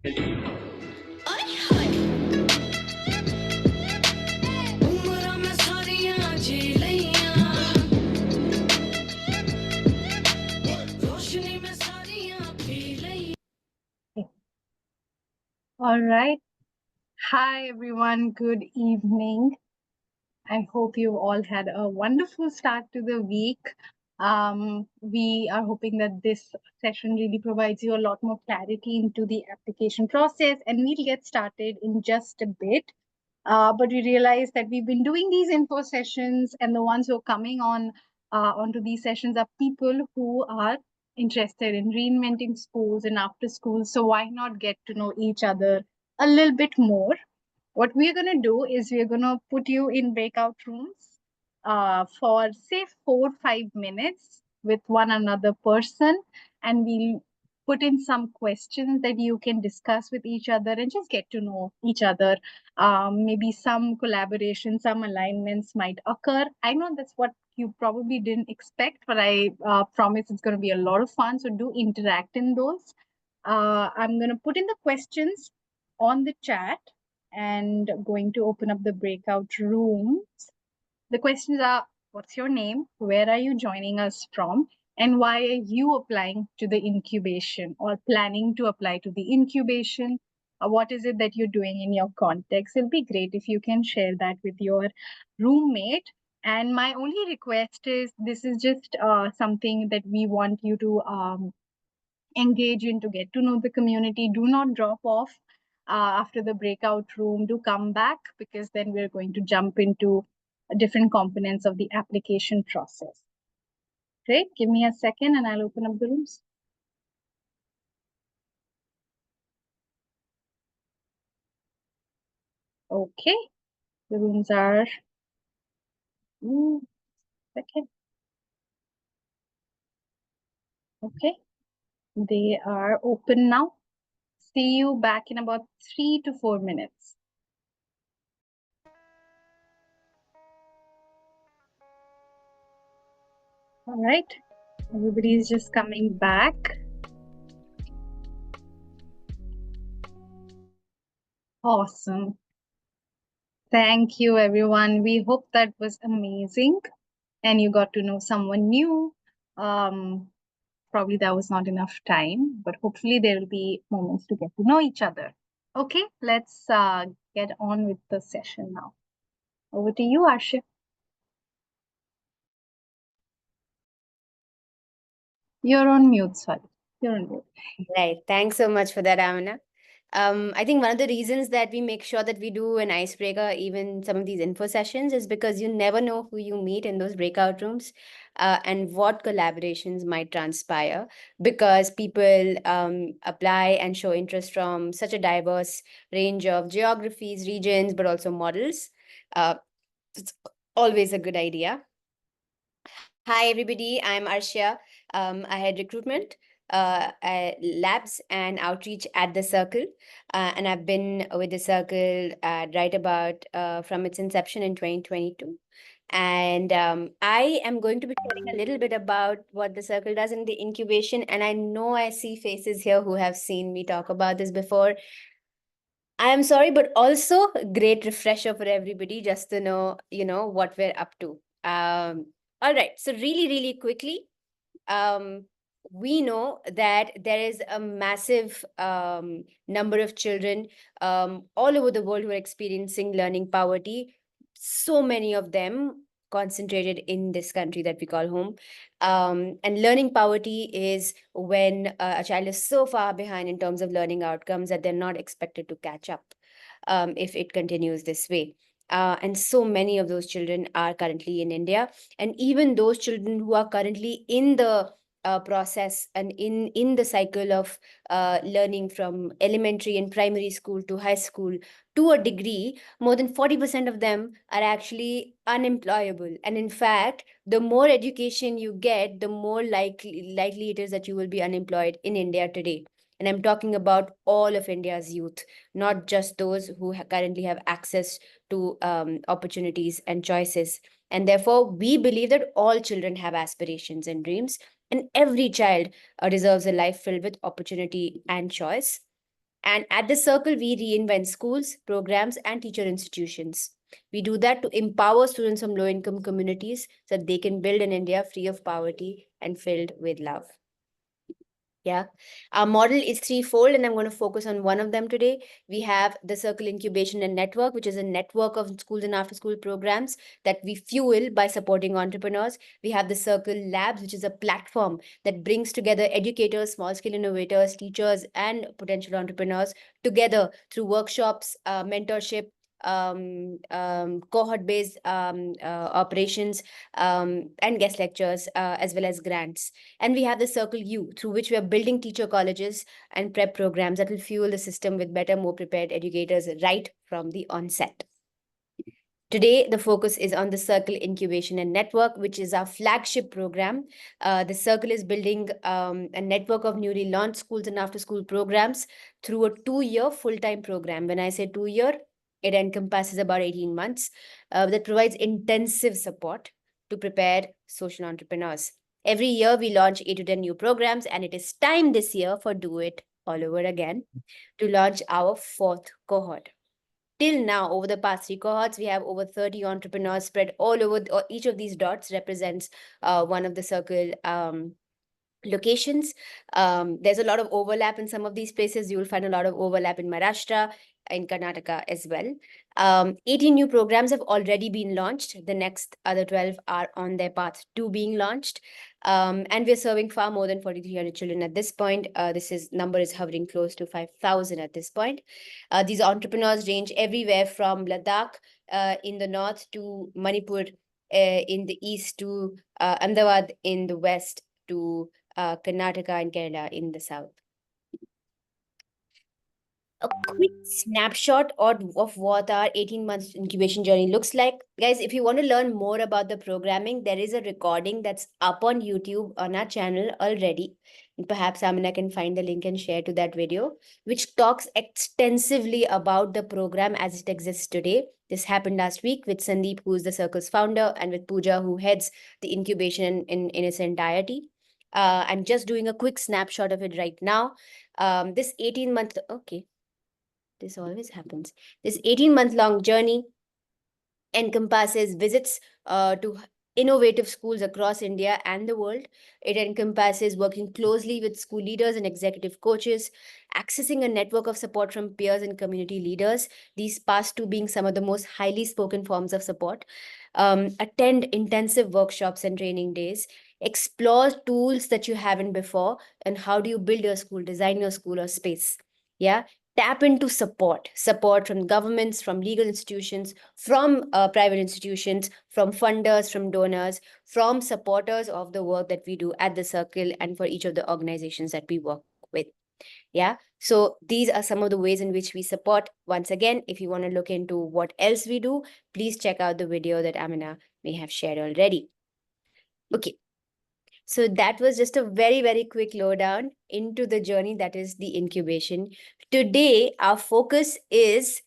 All right. Hi, everyone. Good evening. I hope you all had a wonderful start to the week. We are hoping that this session really provides you a lot more clarity into the application process, and we'll get started in just a bit. But we realized that we've been doing these info sessions, and the ones who are coming on onto these sessions are people who are interested in reinventing schools and after school. So why not get to know each other a little bit more? What we're going to do is we're going to put you in breakout rooms for say 4 or 5 minutes with one another person, and we'll put in some questions that you can discuss with each other and just get to know each other. Maybe some collaboration, some alignments might occur. I know that's what you probably didn't expect, but I promise it's going to be a lot of fun. So do interact in those. I'm going to put in the questions on the chat and going to open up the breakout rooms. The questions are: what's your name? Where are you joining us from? And why are you applying to the incubation or planning to apply to the incubation? What is it that you're doing in your context? It'll be great if you can share that with your roommate. And my only request is this is just something that we want you to engage in to get to know the community. Do not drop off after the breakout room. Do come back, because then we're going to jump into different components of the application process. Great. Give me a second and I'll open up the rooms. Okay. The rooms are second. Okay. They are open now. See you back in about 3 to 4 minutes. All right. Everybody is just coming back. Awesome. Thank you, everyone. We hope that was amazing and you got to know someone new. Probably that was not enough time, but hopefully there will be moments to get to know each other. Okay, let's get on with the session now. Over to you, Arshif. You're on mute, sorry. You're on mute. Right. Thanks so much for that, Amina. I think one of the reasons that we make sure that we do an icebreaker, even some of these info sessions, is because you never know who you meet in those breakout rooms and what collaborations might transpire, because people apply and show interest from such a diverse range of geographies, regions, but also models. It's always a good idea. Hi, everybody. I'm Arshia. I had recruitment, labs, and outreach at the Circle. And I've been with the Circle right about from its inception in 2022. And I am going to be sharing a little bit about what the Circle does in the incubation. And I know I see faces here who have seen me talk about this before. I am sorry, but also a great refresher for everybody just to know, what we're up to. All right. So really quickly, we know that there is a massive number of children all over the world who are experiencing learning poverty. So many of them concentrated in this country that we call home. And learning poverty is when a child is so far behind in terms of learning outcomes that they're not expected to catch up if it continues this way. And so many of those children are currently in India. And even those children who are currently in the process and in the cycle of learning from elementary and primary school to high school to a degree, more than 40% of them are actually unemployable. And in fact, the more education you get, the more likely it is that you will be unemployed in India today. And I'm talking about all of India's youth, not just those who currently have access to opportunities and choices. And therefore, we believe that all children have aspirations and dreams, and every child deserves a life filled with opportunity and choice. And at the Circle, we reinvent schools, programs, and teacher institutions. We do that to empower students from low income communities so that they can build an India free of poverty and filled with love. Yeah. Our model is threefold, and I'm going to focus on one of them today. We have the Circle Incubation and Network, which is a network of schools and after school programs that we fuel by supporting entrepreneurs. We have the Circle Labs, which is a platform that brings together educators, small scale innovators, teachers, and potential entrepreneurs together through workshops, mentorship, cohort based operations, and guest lectures, as well as grants. And we have the Circle U, through which we are building teacher colleges and prep programs that will fuel the system with better, more prepared educators right from the onset. Today, the focus is on the Circle Incubation and Network, which is our flagship program. The Circle is building a network of newly launched schools and after school programs through a 2-year full time program. When I say 2-year, it encompasses about 18 months that provides intensive support to prepare social entrepreneurs. Every year, we launch 8 to 10 new programs, and it is time this year for Do It All Over Again to launch our 4th cohort. Till now, over the past 3 cohorts, we have over 30 entrepreneurs spread all over. Each of these dots represents one of the Circle locations. There's a lot of overlap in some of these places. You will find a lot of overlap in Maharashtra, in Karnataka as well. 18 new programs have already been launched. The next other 12 are on their path to being launched. And we're serving far more than 4,300 children at this point. Number is hovering close to 5,000 at this point. These entrepreneurs range everywhere from Ladakh in the north to Manipur in the east to Ahmedabad in the west to Karnataka and Kerala in the south. A quick snapshot of what our 18 months incubation journey looks like. Guys, if you want to learn more about the programming, there is a recording that's up on YouTube on our channel already. And perhaps Amina can find the link and share to that video, which talks extensively about the program as it exists today. This happened last week with Sandeep, who is the Circle's founder, and with Pooja, who heads the incubation in its entirety. I'm just doing a quick snapshot of it right now. This 18-month, okay, this always happens. This 18-month-long journey encompasses visits to innovative schools across India and the world. It encompasses working closely with school leaders and executive coaches, accessing a network of support from peers and community leaders, these past two being some of the most highly spoken forms of support. Attend intensive workshops and training days, explore tools that you haven't before, and how do you build your school, design your school or space. Yeah, tap into support from governments, from legal institutions, from private institutions, from funders, from donors, from supporters of the work that we do at the Circle and for each of the organizations that we work with. Yeah, so these are some of the ways in which we support. Once again, if you want to look into what else we do, please check out the video that Amina may have shared already. Okay, so that was just a very, very quick lowdown into the journey that is the incubation. Today, our focus is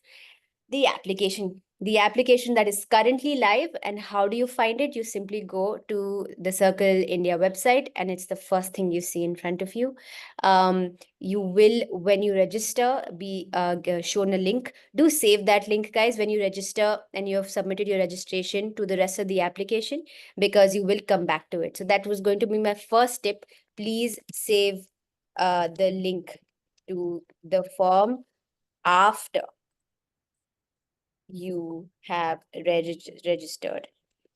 the application that is currently live. And how do you find it? You simply go to the Circle India website, and it's the first thing you see in front of you. You will, when you register, be shown a link. Do save that link, guys, when you register and you have submitted your registration to the rest of the application, because you will come back to it. So that was going to be my first tip. Please save the link to the form after you have registered,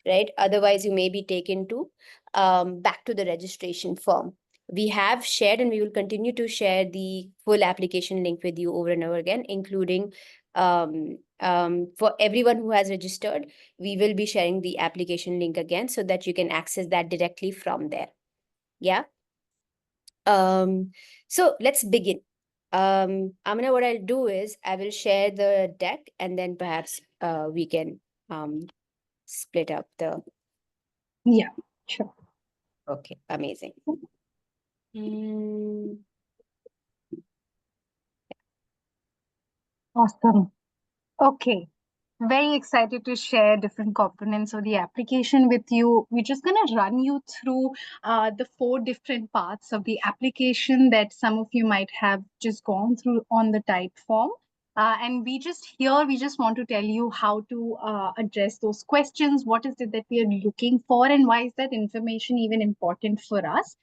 right? Otherwise, you may be taken to back to the registration form. We have shared, and we will continue to share the full application link with you over and over again, including for everyone who has registered. We will be sharing the application link again so that you can access that directly from there. Yeah. So let's begin. Amina, what I'll do is I will share the deck, and then perhaps we can split up the. Yeah, sure. Okay, amazing. Mm, Awesome. Okay. Very excited to share different components of the application with you. We're just going to run you through the four different parts of the application that some of you might have just gone through on the type form. We just want to tell you how to address those questions. What is it that we are looking for, and why is that information even important for us?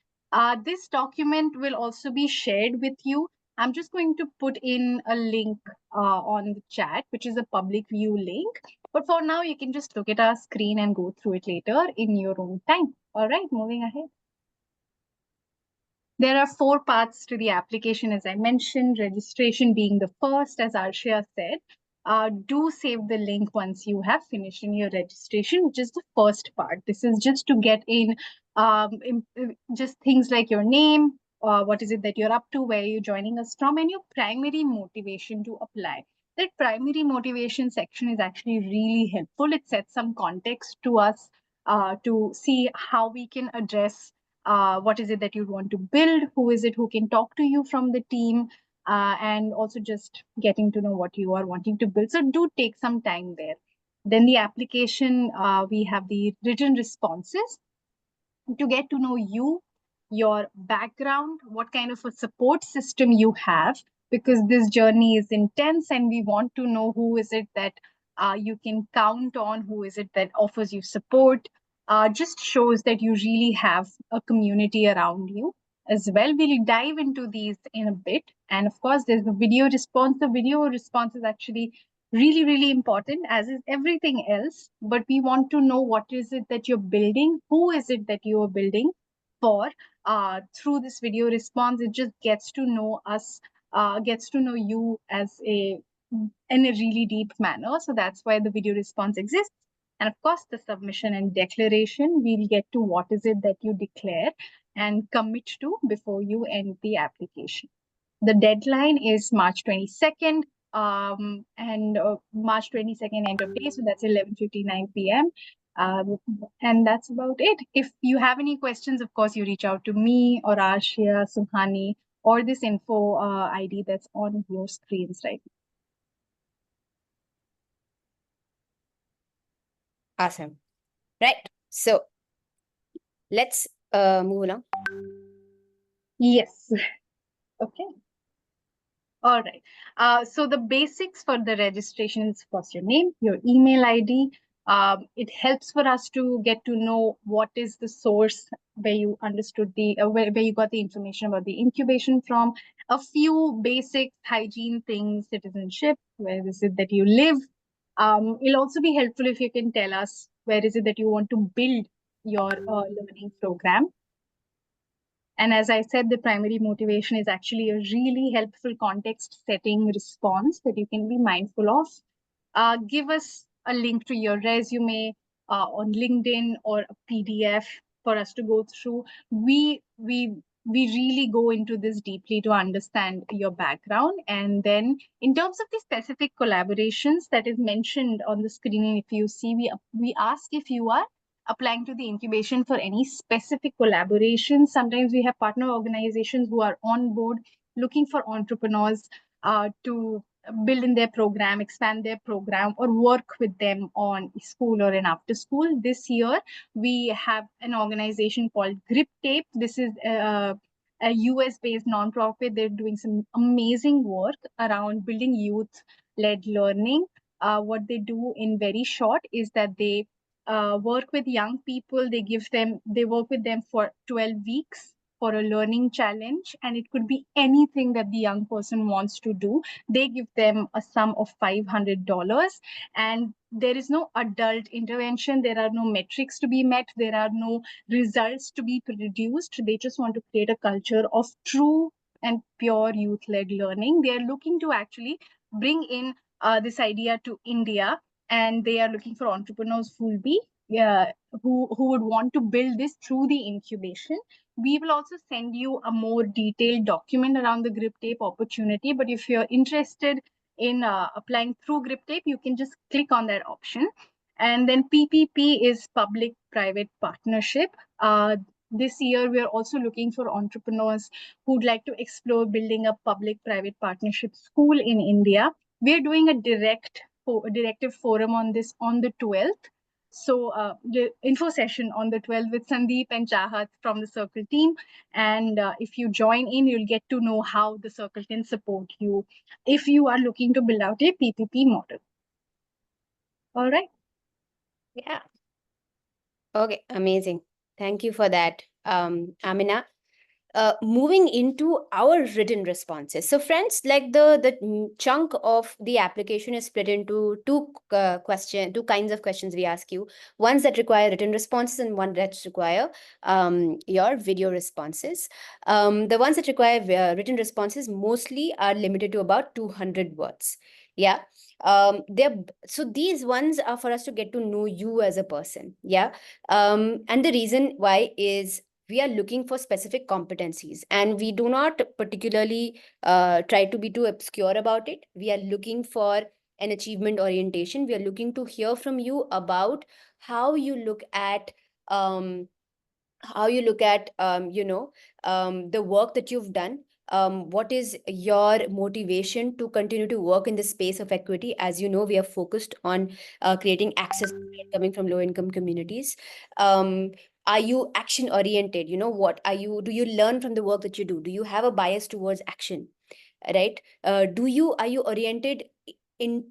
This document will also be shared with you. I'm just going to put in a link on the chat, which is a public view link. But for now, you can just look at our screen and go through it later in your own time. All right, moving ahead. There are four parts to the application, as I mentioned, registration being the first, as Arshia said. Do save the link once you have finished in your registration, which is the first part. This is just to get in just things like your name, what is it that you're up to, where are you joining us from, and your primary motivation to apply. That primary motivation section is actually really helpful. It sets some context to us to see how we can address what is it that you want to build, who is it who can talk to you from the team, and also just getting to know what you are wanting to build. So do take some time there. Then the application, we have the written responses to get to know you, your background, what kind of a support system you have, because this journey is intense and we want to know who is it that you can count on, who is it that offers you support. Just shows that you really have a community around you as well. We'll dive into these in a bit. And of course, there's the video response. The video response is actually really, really important, as is everything else. But we want to know what is it that you're building, who is it that you are building for. Through this video response, it just gets to know us, gets to know you as a in a really deep manner. So that's why the video response exists. And of course, the submission and declaration, we'll get to what is it that you declare and commit to before you end the application. The deadline is March 22nd, and March 22nd end of day, so that's 11:59 p.m. And that's about it. If you have any questions, of course, you reach out to me or Arshia, Suhani, or this info ID that's on your screens right Awesome. Right. So let's move along. Yes. Okay. All right. So the basics for the registration is, of course, your name, your email ID. It helps for us to get to know what is the source where you understood where you got the information about the incubation from. A few basic hygiene things, citizenship, where is it that you live. It'll also be helpful if you can tell us where is it that you want to build your learning program. And as I said, the primary motivation is actually a really helpful context setting response that you can be mindful of. Give us a link to your resume on LinkedIn or a PDF for us to go through. We really go into this deeply to understand your background. And then in terms of the specific collaborations that is mentioned on the screen, if you see, we ask if you are applying to the incubation for any specific collaborations. Sometimes we have partner organizations who are on board looking for entrepreneurs to build in their program, expand their program, or work with them on school or an after school. This year, we have an organization called Grip Tape. This is a US-based nonprofit. They're doing some amazing work around building youth-led learning. What they do in very short is that they work with young people. They work with them for 12 weeks for a learning challenge, and it could be anything that the young person wants to do. They give them a sum of $500, and there is no adult intervention. There are no metrics to be met. There are no results to be produced. They just want to create a culture of true and pure youth-led learning. They are looking to actually bring in this idea to India, and they are looking for entrepreneurs who will be who would want to build this through the incubation. We will also send you a more detailed document around the Grip Tape opportunity. But if you're interested in applying through Grip Tape, you can just click on that option. And then PPP is public-private partnership. This year, we're also looking for entrepreneurs who'd like to explore building a public-private partnership school in India. We're doing a direct directive forum on this on the 12th. So the info session on the 12th with Sandeep and Chahat from the Circle team. And if you join in, you'll get to know how the Circle can support you if you are looking to build out a PPP model. All right. Yeah. Okay, amazing. Thank you for that, Amina. Moving into our written responses. So, friends, like the chunk of the application is split into two kinds of questions we ask you. Ones that require written responses and one that require your video responses. The ones that require written responses mostly are limited to about 200 words. Yeah. They're so these ones are for us to get to know you as a person. Yeah. And the reason why is we are looking for specific competencies, and we do not particularly try to be too obscure about it. We are looking for an achievement orientation. We are looking to hear from you about how you look at um, the work that you've done. What is your motivation to continue to work in the space of equity? As you know, we are focused on creating access coming from low income communities. um, are you action oriented? What are you do you learn from the work that you do? Do you have a bias towards action, right? Do you Are you oriented in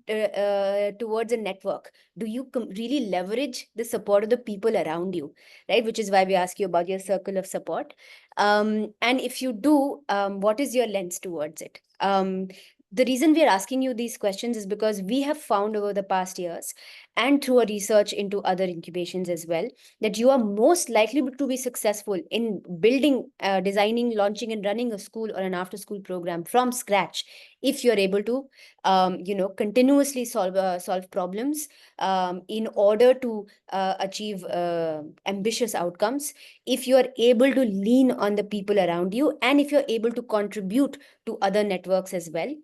towards a network? Do you really leverage the support of the people around you, right? Which is why we ask you about your circle of support. And if you do, what is your lens towards it? The reason we are asking you these questions is because we have found over the past years, and through a research into other incubations as well, that you are most likely to be successful in building, designing, launching, and running a school or an after school program from scratch if you're able to continuously solve problems in order to achieve ambitious outcomes, if you are able to lean on the people around you, and if you're able to contribute to other networks as well.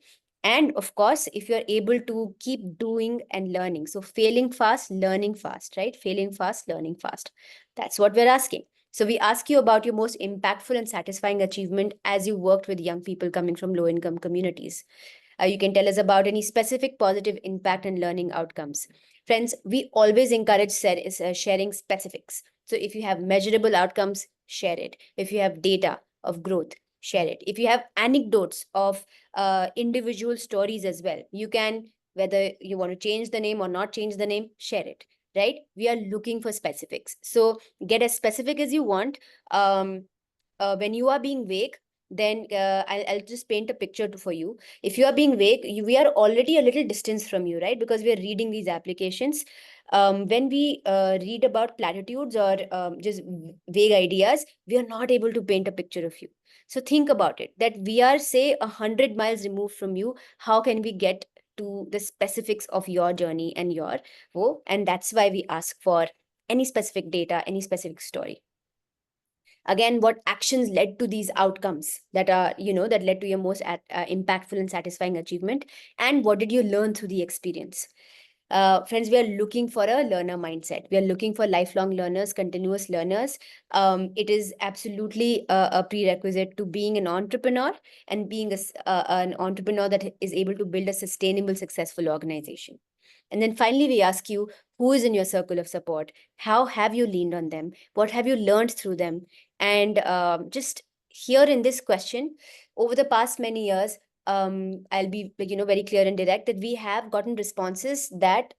And of course, if you're able to keep doing and learning. So failing fast, learning fast, right? Failing fast, learning fast. That's what we're asking. So we ask you about your most impactful and satisfying achievement as you worked with young people coming from low income communities. You can tell us about any specific positive impact and learning outcomes. Friends, we always encourage sharing specifics. So if you have measurable outcomes, share it. If you have data of growth, share it. If you have anecdotes of individual stories as well, you can, whether you want to change the name or not change the name, share it. Right? We are looking for specifics. So get as specific as you want. When you are being vague, then I'll just paint a picture for you. If you are being vague, we are already a little distance from you, right? Because we are reading these applications. When we read about platitudes or just vague ideas, we are not able to paint a picture of you. So think about it, that we are, say, 100 miles removed from you. How can we get to the specifics of your journey and your woe? And that's why we ask for any specific data, any specific story. Again, what actions led to these outcomes that are, that led to your most impactful and satisfying achievement, and what did you learn through the experience? Friends, we are looking for a learner mindset. We are looking for lifelong learners, continuous learners. It is absolutely a prerequisite to being an entrepreneur, and being an entrepreneur that is able to build a sustainable, successful organization. And then finally, we ask you, who is in your circle of support? How have you leaned on them? What have you learned through them? And just here in this question, over the past many years, I'll be very clear and direct that we have gotten responses that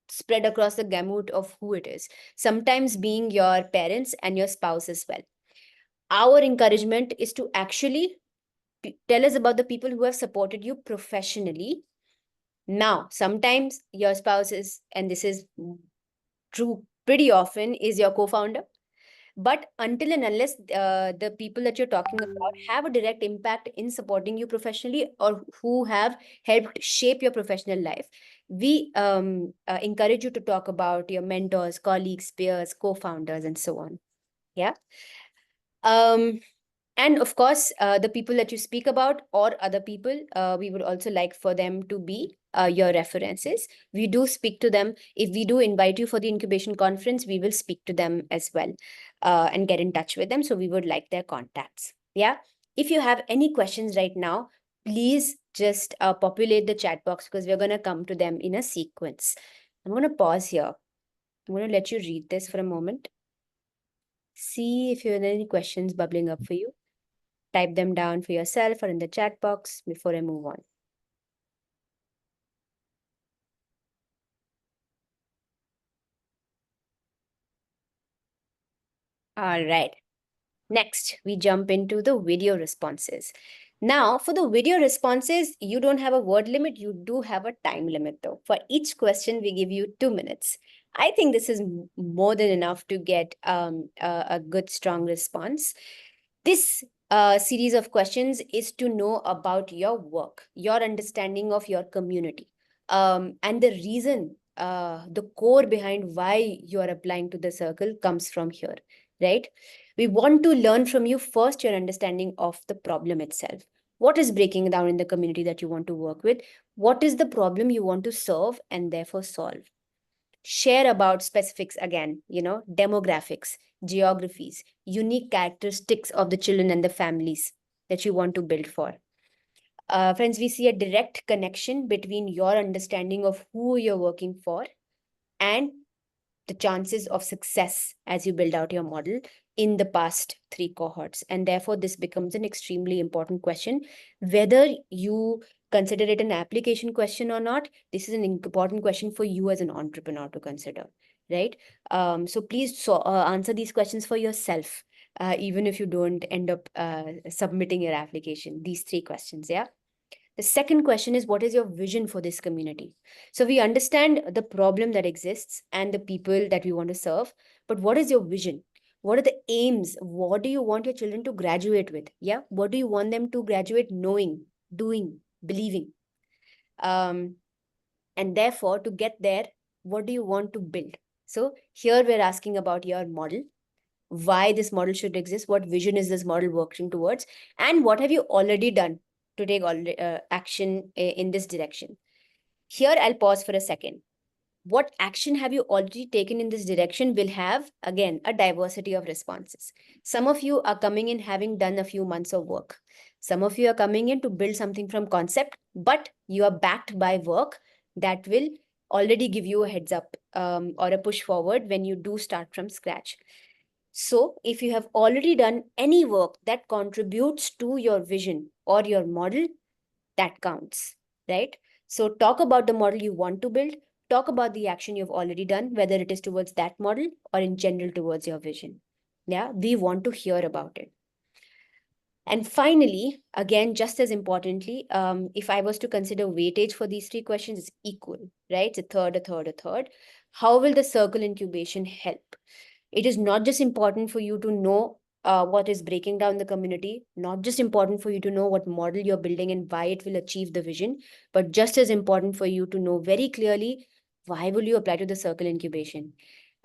spread across the gamut of who it is. Sometimes being your parents and your spouse as well. Our encouragement is to actually tell us about the people who have supported you professionally. Now, sometimes your spouse is, and this is true pretty often, is your co-founder. But until and unless the people that you're talking about have a direct impact in supporting you professionally, or who have helped shape your professional life, we encourage you to talk about your mentors, colleagues, peers, co-founders, and so on. Yeah. Um, and of course, the people that you speak about or other people, we would also like for them to be your references. We do speak to them. If we do invite you for the incubation conference, we will speak to them as well and get in touch with them. So we would like their contacts. Yeah. If you have any questions right now, please just populate the chat box because we're going to come to them in a sequence. I'm going to pause here. I'm going to let you read this for a moment. See if you have any questions bubbling up for you. Type them down for yourself or in the chat box before I move on. All right. Next, we jump into the video responses. Now, for the video responses, you don't have a word limit. You do have a time limit, though. For each question, we give you 2 minutes. I think this is more than enough to get a good, strong response. This series of questions is to know about your work, your understanding of your community, and the reason, the core behind why you are applying to the circle comes from here, right? We want to learn from you first your understanding of the problem itself. What is breaking down in the community that you want to work with? What is the problem you want to serve and therefore solve? Share about specifics again, demographics, geographies, unique characteristics of the children and the families that you want to build for. Friends, we see a direct connection between your understanding of who you're working for and the chances of success as you build out your model in the past 3 cohorts. And therefore, this becomes an extremely important question. Whether you consider it an application question or not, this is an important question for you as an entrepreneur to consider, right? So please answer these questions for yourself, even if you don't end up submitting your application. These 3 questions, yeah? The second question is, what is your vision for this community? So we understand the problem that exists and the people that we want to serve, but what is your vision? What are the aims? What do you want your children to graduate with? Yeah. What do you want them to graduate knowing, doing, believing? And therefore, to get there, what do you want to build? So here we're asking about your model, why this model should exist, what vision is this model working towards, and what have you already done to take action in this direction. Here, I'll pause for a second. What action have you already taken in this direction will have, again, a diversity of responses. Some of you are coming in having done a few months of work. Some of you are coming in to build something from concept, but you are backed by work that will already give you a heads up or a push forward when you do start from scratch. So, if you have already done any work that contributes to your vision or your model, that counts, right? So, talk about the model you want to build, talk about the action you've already done, whether it is towards that model or in general towards your vision. Yeah, we want to hear about it. And finally, again, just as importantly, if I was to consider weightage for these 3 questions, it's equal, right? It's a third, a third, a third. How will the circle incubation help? It is not just important for you to know what is breaking down the community, not just important for you to know what model you're building and why it will achieve the vision, but just as important for you to know very clearly why will you apply to the circle incubation.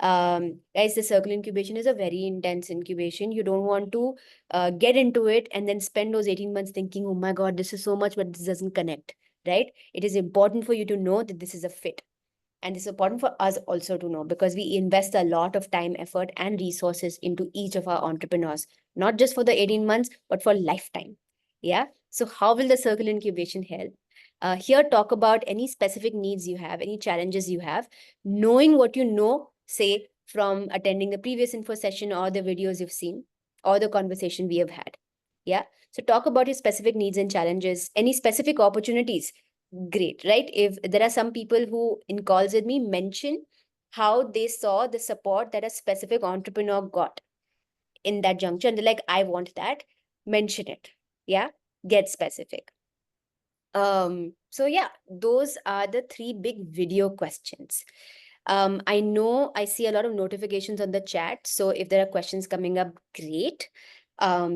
Guys, the circle incubation is a very intense incubation. You don't want to get into it and then spend those 18 months thinking, oh my God, this is so much, but this doesn't connect, right? It is important for you to know that this is a fit. And it's important for us also to know because we invest a lot of time, effort, and resources into each of our entrepreneurs, not just for the 18 months, but for lifetime. Yeah. So, how will the circle incubation help? Here, talk about any specific needs you have, any challenges you have, knowing what you know, say, from attending the previous info session or the videos you've seen or the conversation we have had. Yeah. So, talk about your specific needs and challenges, any specific opportunities. Great, right? If there are some people who in calls with me mention how they saw the support that a specific entrepreneur got in that juncture, and they're like, I want that, mention it. Yeah, get specific. So yeah, those are the 3 big video questions. I know I see a lot of notifications on the chat. So if there are questions coming up, great.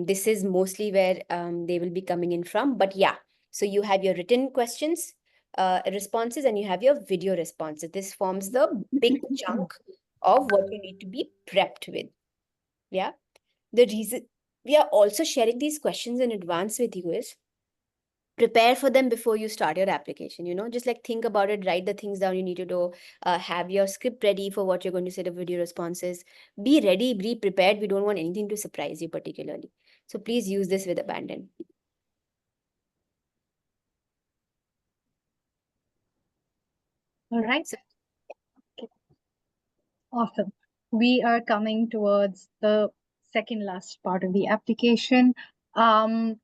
This is mostly where they will be coming in from. But yeah, so you have your written questions, responses, and you have your video responses. This forms the big chunk of what you need to be prepped with. Yeah. The reason we are also sharing these questions in advance with you is prepare for them before you start your application. Just like think about it, write the things down you need to do, have your script ready for what you're going to say, the video responses. Be ready, be prepared. We don't want anything to surprise you particularly, so please use this with abandon. All right. So Okay. Awesome. We are coming towards the second last part of the application. Um,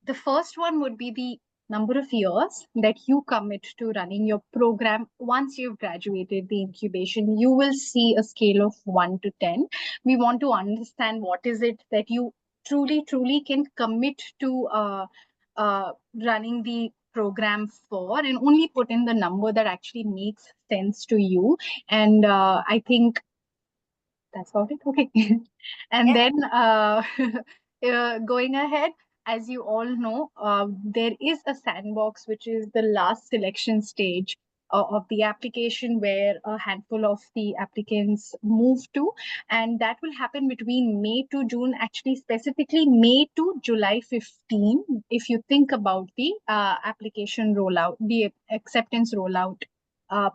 the first one would be the number of years that you commit to running your program once you've graduated the incubation. You will see a scale of 1 to 10. We want to understand what is it that you truly can commit to running the program for, and only put in the number that actually makes sense to you. And I think that's about it. Okay. And yeah. then going ahead, as you all know, there is a sandbox, which is the last selection stage of the application where a handful of the applicants move to. And that will happen between May to June, actually, specifically May to July 15. If you think about the application rollout, the acceptance rollout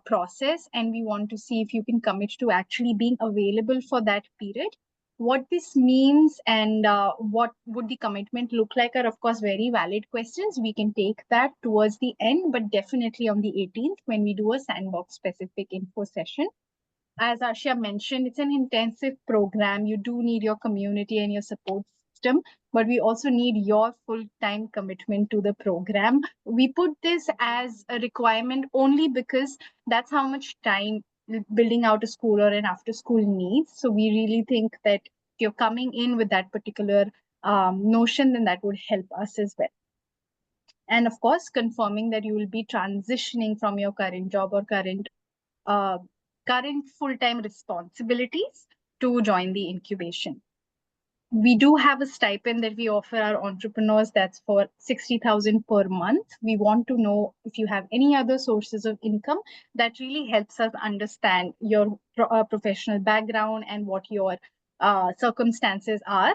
process, and we want to see if you can commit to actually being available for that period. What this means and what would the commitment look like are, of course, very valid questions. We can take that towards the end, but definitely on the 18th when we do a sandbox specific info session. As Arshia mentioned, it's an intensive program. You do need your community and your support system, but we also need your full time commitment to the program. We put this as a requirement only because that's how much time building out a school or an after school needs. So we really think that if you're coming in with that particular notion, then that would help us as well. And of course, confirming that you will be transitioning from your current job or uh, current full-time responsibilities to join the incubation. We do have a stipend that we offer our entrepreneurs that's for 60,000 per month. We want to know if you have any other sources of income. That really helps us understand your professional background and what your circumstances are.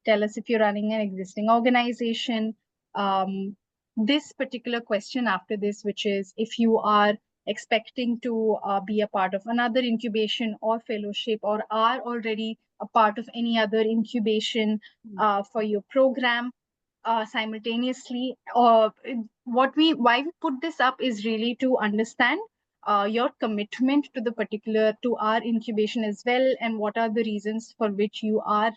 Tell us if you're running an existing organization. This particular question after this, which is if you are expecting to be a part of another incubation or fellowship, or are already a part of any other incubation for your program simultaneously. What we why we put this up is really to understand your commitment to the particular to our incubation as well, and what are the reasons for which you are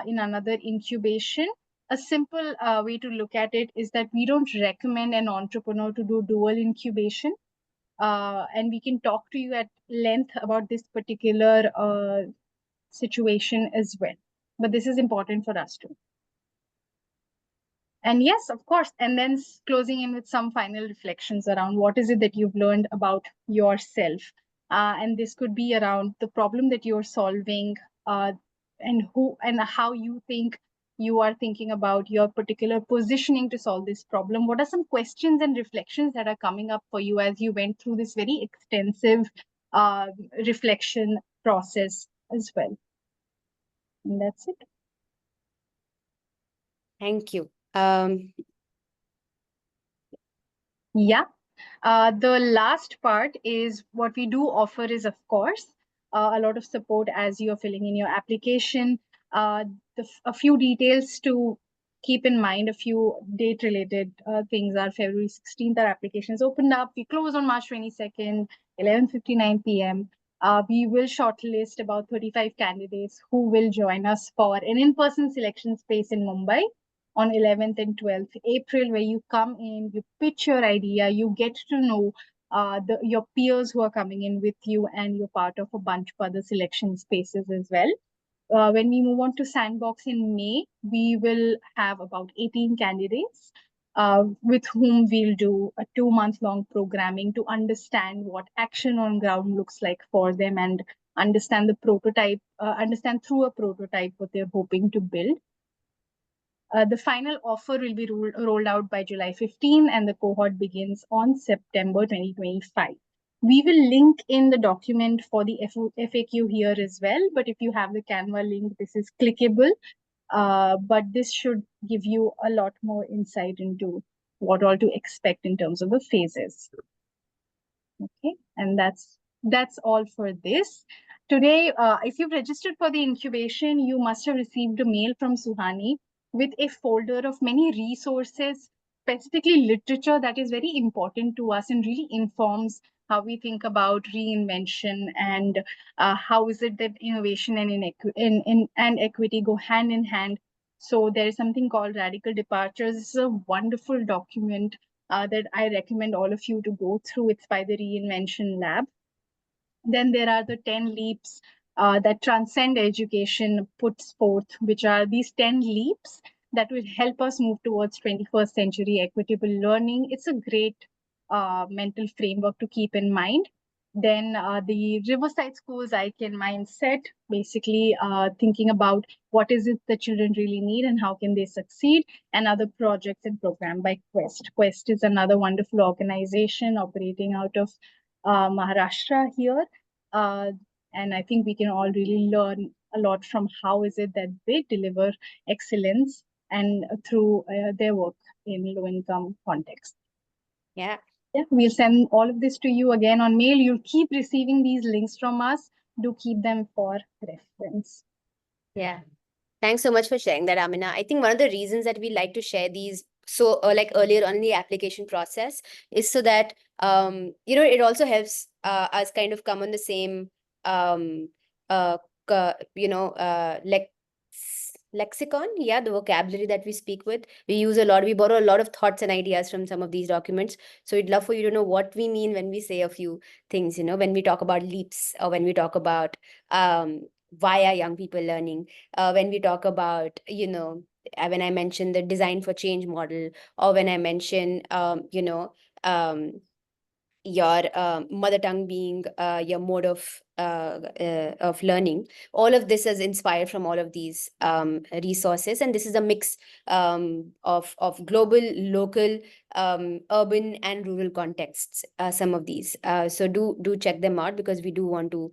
in another incubation. A simple way to look at it is that we don't recommend an entrepreneur to do dual incubation. And we can talk to you at length about this particular situation as well. But this is important for us too. And yes, of course, and then closing in with some final reflections around what is it that you've learned about yourself. And this could be around the problem that you're solving, and who and how you think you are thinking about your particular positioning to solve this problem. What are some questions and reflections that are coming up for you as you went through this very extensive uh, reflection process as well? And that's it. Thank you. Yeah. The last part is what we do offer is, of course, a lot of support as you're filling in your application. Uh, a few details to keep in mind, a few date related things are February 16th, our application is opened up. We close on March 22nd, 11:59 p.m. We will shortlist about 35 candidates who will join us for an in-person selection space in Mumbai on 11th and 12th April, where you come in, you pitch your idea, you get to know your peers who are coming in with you, and you're part of a bunch of other selection spaces as well. When we move on to Sandbox in May, we will have about 18 candidates with whom we'll do a 2 month long programming to understand what action on ground looks like for them, and understand the prototype, understand through a prototype what they're hoping to build. The final offer will be rolled out by July 15, and the cohort begins on September 2025. We will link in the document for the FAQ here as well, but if you have the Canva link, this is clickable. But this should give you a lot more insight into what all to expect in terms of the phases. Okay, and that's all for this. Today, if you've registered for the incubation, you must have received a mail from Suhani with a folder of many resources, specifically literature that is very important to us and really informs how we think about reinvention, and how is it that innovation and and equity go hand in hand. So there is something called Radical Departures. This is a wonderful document that I recommend all of you to go through. It's by the Reinvention Lab. Then there are the 10 leaps that transcend education puts forth, which are these 10 leaps that will help us move towards 21st century equitable learning. It's a great mental framework to keep in mind. Then the Riverside School's ICANN mindset, basically thinking about what is it the children really need and how can they succeed, and other projects and program by Quest. Quest is another wonderful organization operating out of Maharashtra here. Uh, and I think we can all really learn a lot from how is it that they deliver excellence and through their work in low income context. Yeah. Yeah, we'll send all of this to you again on mail. You'll keep receiving these links from us. Do keep them for reference. Yeah. Thanks so much for sharing that, Amina. I think one of the reasons that we like to share these so like earlier on in the application process is so that it also helps us kind of come on the same um uh lexicon, yeah, the vocabulary that we speak with. We borrow a lot of thoughts and ideas from some of these documents. So we'd love for you to know what we mean when we say a few things, when we talk about leaps, or when we talk about why are young people learning, when we talk about, when I mention the design for change model, or when I mention, your mother tongue being your mode of learning. All of this is inspired from all of these resources, and this is a mix of global, local, urban, and rural contexts. Some of these, so do check them out, because we do want to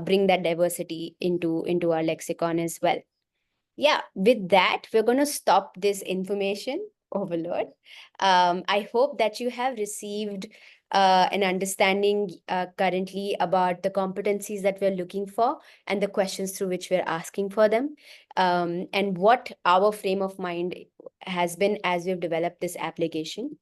bring that diversity into our lexicon as well. Yeah, with that, we're going to stop this information overload. I hope that you have received an understanding currently about the competencies that we're looking for, and the questions through which we're asking for them, and what our frame of mind has been as we've developed this application.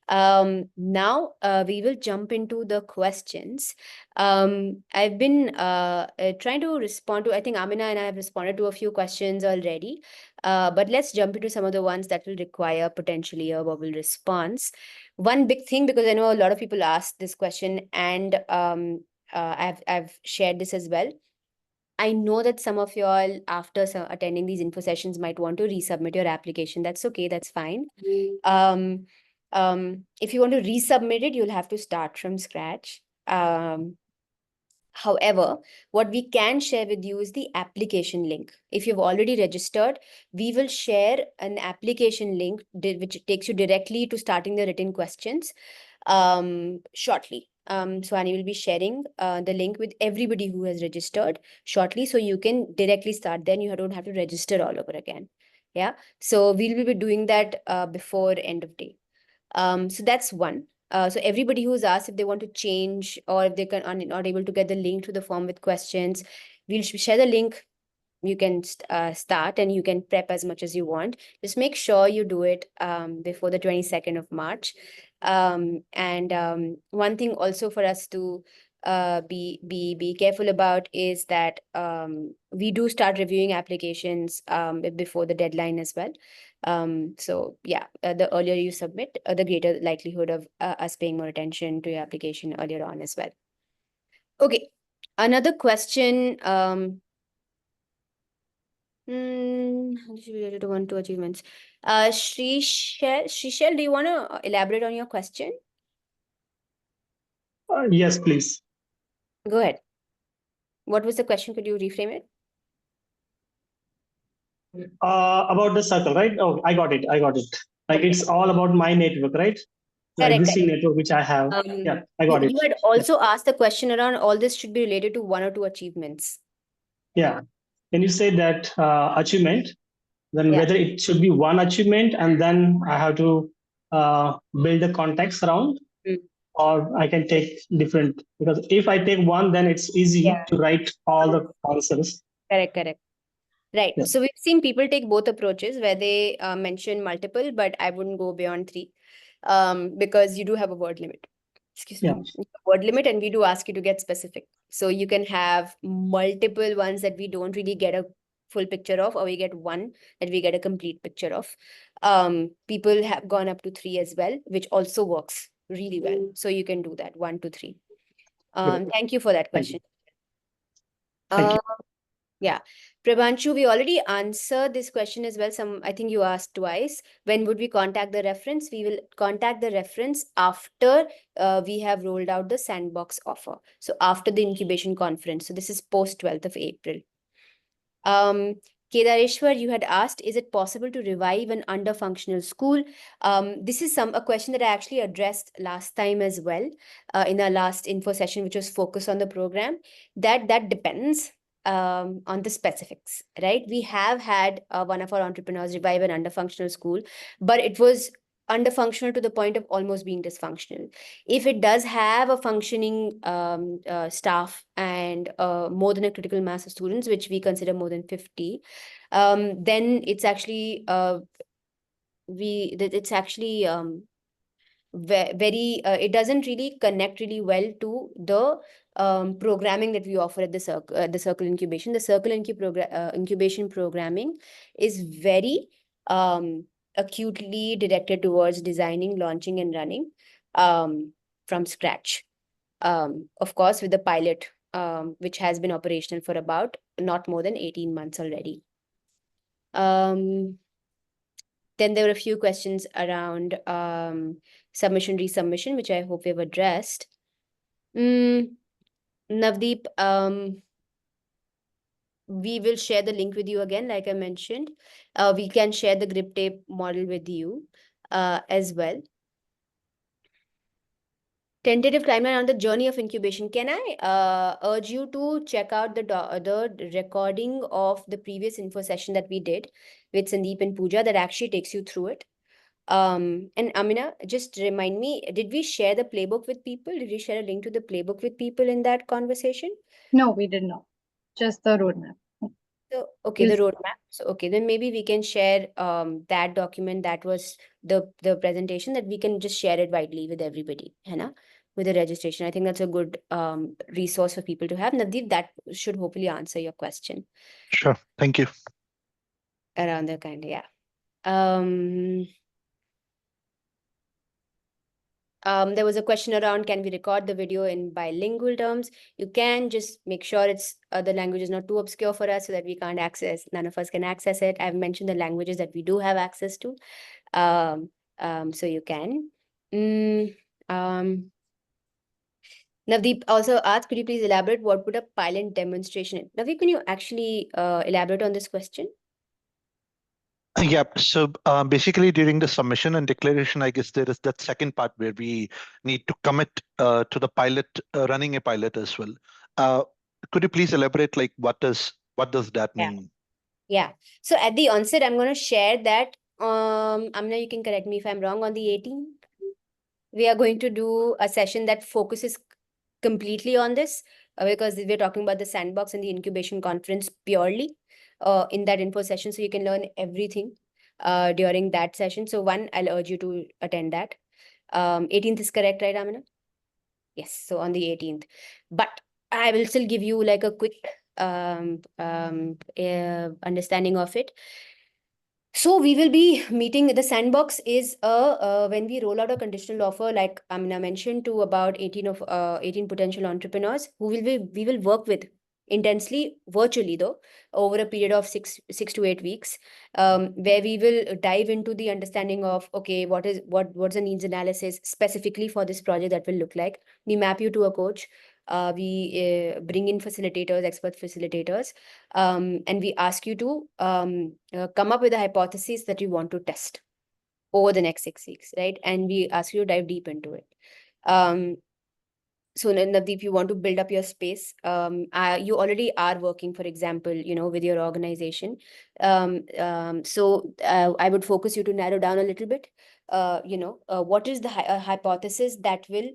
Now we will jump into the questions. I've been trying to respond to, I think Amina and I have responded to a few questions already, but let's jump into some of the ones that will require potentially a verbal response. One big thing, because I know a lot of people asked this question, and I've shared this as well. I know that some of you all, after attending these info sessions, might want to resubmit your application. That's okay. That's fine. Um, if you want to resubmit it, you'll have to start from scratch. However, what we can share with you is the application link. If you've already registered, we will share an application link which takes you directly to starting the written questions shortly. So Annie will be sharing the link with everybody who has registered shortly, so you can directly start. Then you don't have to register all over again. Yeah. So we'll be doing that before end of day. So that's one. So everybody who's asked if they want to change, or if they are not able to get the link to the form with questions, we'll share the link. You can start, and you can prep as much as you want. Just make sure you do it before the 22nd of March. And one thing also for us to be careful about is that we do start reviewing applications before the deadline as well. So yeah, the earlier you submit, the greater likelihood of us paying more attention to your application earlier on as well. Okay, another question. How this is related to 1, 2 achievements. Shrishel, do you want to elaborate on your question? Yes, please. Go ahead. What was the question? Could you reframe it? About the circle, right? Oh, I got it. I got it. Like Okay. it's all about my network, right? The Correct, existing correct. network which I have. Yeah, I got it. You had also asked the question around all this should be related to 1 or 2 achievements. Yeah. Can you say that achievement? Then Yeah. whether it should be one achievement and then I have to build the context around, Mm. or I can take different, because if I take one, then it's easy Yeah. to write all the answers. Correct, correct. Right. Yeah. So we've seen people take both approaches where they mention multiple, but I wouldn't go beyond 3 because you do have a word limit. excuse Yeah. me, word limit, and we do ask you to get specific. So you can have multiple ones that we don't really get a full picture of, or we get one that we get a complete picture of. People have gone up to 3 as well, which also works really well. So you can do that, 1 to 3. Great. Thank you for that Thank you. question. Thank you. Yeah. Prabhanshu, we already answered this question as well. I think you asked twice. When would we contact the reference? We will contact the reference after we have rolled out the sandbox offer. So after the incubation conference. So this is post 12th of April. Kedareshwar, you had asked, is it possible to revive an under-functional school? This is a question that I actually addressed last time as well, in our last info session, which was focused on the program. That depends on the specifics, right? We have had one of our entrepreneurs revive an under-functional school, but it was under-functional to the point of almost being dysfunctional. If it does have a functioning staff and more than a critical mass of students, which we consider more than 50, then it's actually it's actually very it doesn't really connect really well to the programming that we offer at the Circle Incubation. The Circle Incubation programming is very acutely directed towards designing, launching, and running from scratch. Of course, with the pilot, which has been operational for about not more than 18 months already. Then there were a few questions around submission, resubmission, which I hope we've addressed. Navdeep, we will share the link with you again, like I mentioned. We can share the grip tape model with you as well. Tentative timeline on the journey of incubation. Can I urge you to check out the recording of the previous info session that we did with Sandeep and Pooja that actually takes you through it. And Amina, just remind me, did we share the playbook with people? Did we share a link to the playbook with people in that conversation? No, we did not. Just the roadmap. So, okay, the roadmap. So, okay, then maybe we can share that document that was the presentation, that we can just share it widely with everybody, Hannah, with the registration. I think that's a good resource for people to have. Navdeep, that should hopefully answer your question Sure. Thank you. around the kind, yeah. There was a question around, can we record the video in bilingual terms? You can, just make sure it's the language is not too obscure for us so that we can't access, none of us can access it. I've mentioned the languages that we do have access to. So you can. Navdeep also asked, could you please elaborate what would a pilot demonstration? Navdeep, can you actually elaborate on this question? Yeah. So basically, during the submission and declaration, I guess there is that second part where we need to commit to the pilot, running a pilot as well. Could you please elaborate, like what does that mean? Yeah. So at the onset, I'm going to share that. Amna, you can correct me if I'm wrong. On the 18th, we are going to do a session that focuses completely on this because we're talking about the sandbox and the incubation conference purely in that info session. So you can learn everything during that session. So one, I'll urge you to attend that. 18th is correct, right, Amina? Yes. So on the 18th. But I will still give you like a quick understanding of it. So we will be meeting. The sandbox is when we roll out a conditional offer, like Amina mentioned, to about 18 potential entrepreneurs who we will work with intensely virtually, though, over a period of six to 8 weeks, where we will dive into the understanding of, okay, what's the needs analysis specifically for this project that will look like. We map you to a coach. We bring in facilitators, expert facilitators, and we ask you to come up with a hypothesis that you want to test over the next 6 weeks, right? And we ask you to dive deep into it. So Navdeep, you want to build up your space. You already are working, for example, with your organization. So I would focus you to narrow down a little bit. What is the hypothesis that will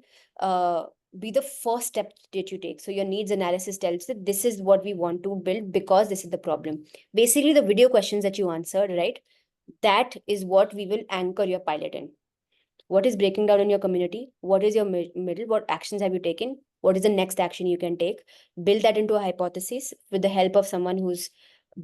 be the first step that you take? So your needs analysis tells that this is what we want to build because this is the problem. Basically, the video questions that you answered, right? That is what we will anchor your pilot in. What is breaking down in your community? What is your middle? What actions have you taken? What is the next action you can take? Build that into a hypothesis with the help of someone who's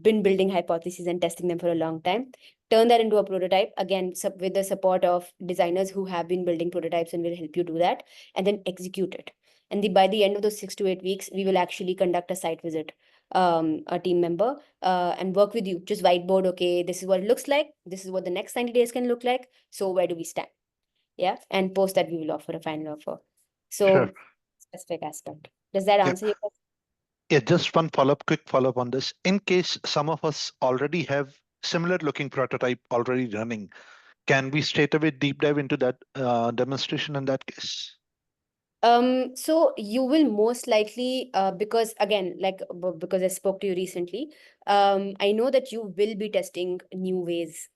been building hypotheses and testing them for a long time. Turn that into a prototype, again, with the support of designers who have been building prototypes and will help you do that, and then execute it. And by the end of those 6 to 8 weeks, we will actually conduct a site visit, a team member, and work with you. Just whiteboard, okay, this is what it looks like. This is what the next 90 days can look like. So where do we stand? Yeah. And post that, we will offer a final offer. So Sure. specific aspect. Does that Yeah. answer your question? Yeah, just one quick follow-up on this. In case some of us already have similar looking prototype already running, can we straight away deep dive into that demonstration in that case? So you will most likely, because again, like because I spoke to you recently, I know that you will be testing new ways,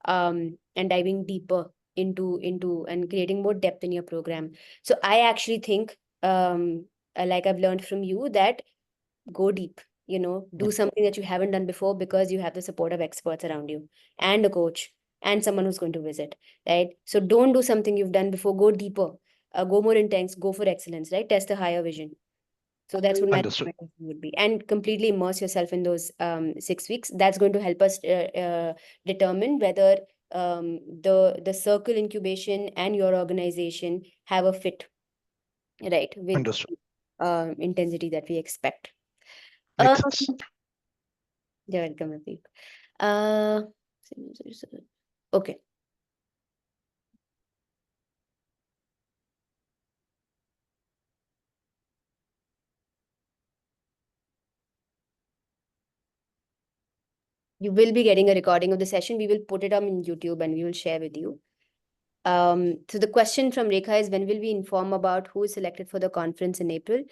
and diving deeper into and creating more depth in your program. So I actually think, like I've learned from you, that go deep, do something that you haven't done before, because you have the support of experts around you and a coach and someone who's going to visit, right? So don't do something you've done before, go deeper, go more intense, go for excellence, right? Test a higher vision. So that's what my Understood. recommendation would be, and completely immerse yourself in those 6 weeks. That's going to help us determine whether the circle incubation and your organization have a fit, right, with Understood. intensity that we expect. Makes sense. You're welcome, Afiq. Uh, okay. You will be getting a recording of the session. We will put it up in YouTube and we will share with you. So the question from Rekha is, when will we inform about who is selected for the conference in April?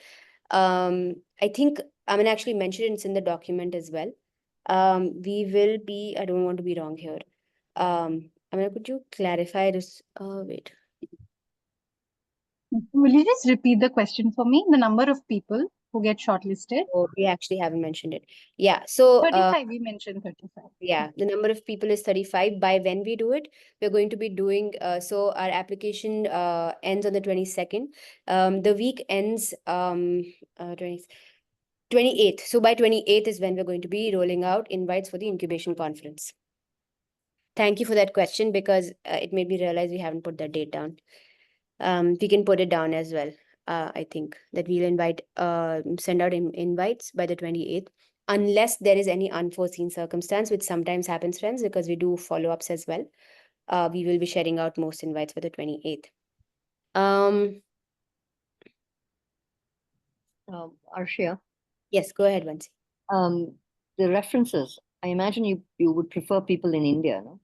I think I mean actually mentioned it's in the document as well. We will be, I don't want to be wrong here. I mean, could you clarify this? Wait. Will you just repeat the question for me? The number of people who get shortlisted? Oh, we actually haven't mentioned it. Yeah. So 35, we mentioned 35. yeah, the number of people is 35. By when we do it, we're going to be doing, so our application ends on the 22nd. The week ends 28th. So by 28th is when we're going to be rolling out invites for the incubation conference. Thank you for that question, because it made me realize we haven't put that date down. We can put it down as well. I think that we'll send out invites by the 28th, unless there is any unforeseen circumstance, which sometimes happens, friends, because we do follow-ups as well. We will be sharing out most invites for the 28th. Arshia, Yes, go ahead, Vansi. the references, I imagine you would prefer people in India, no?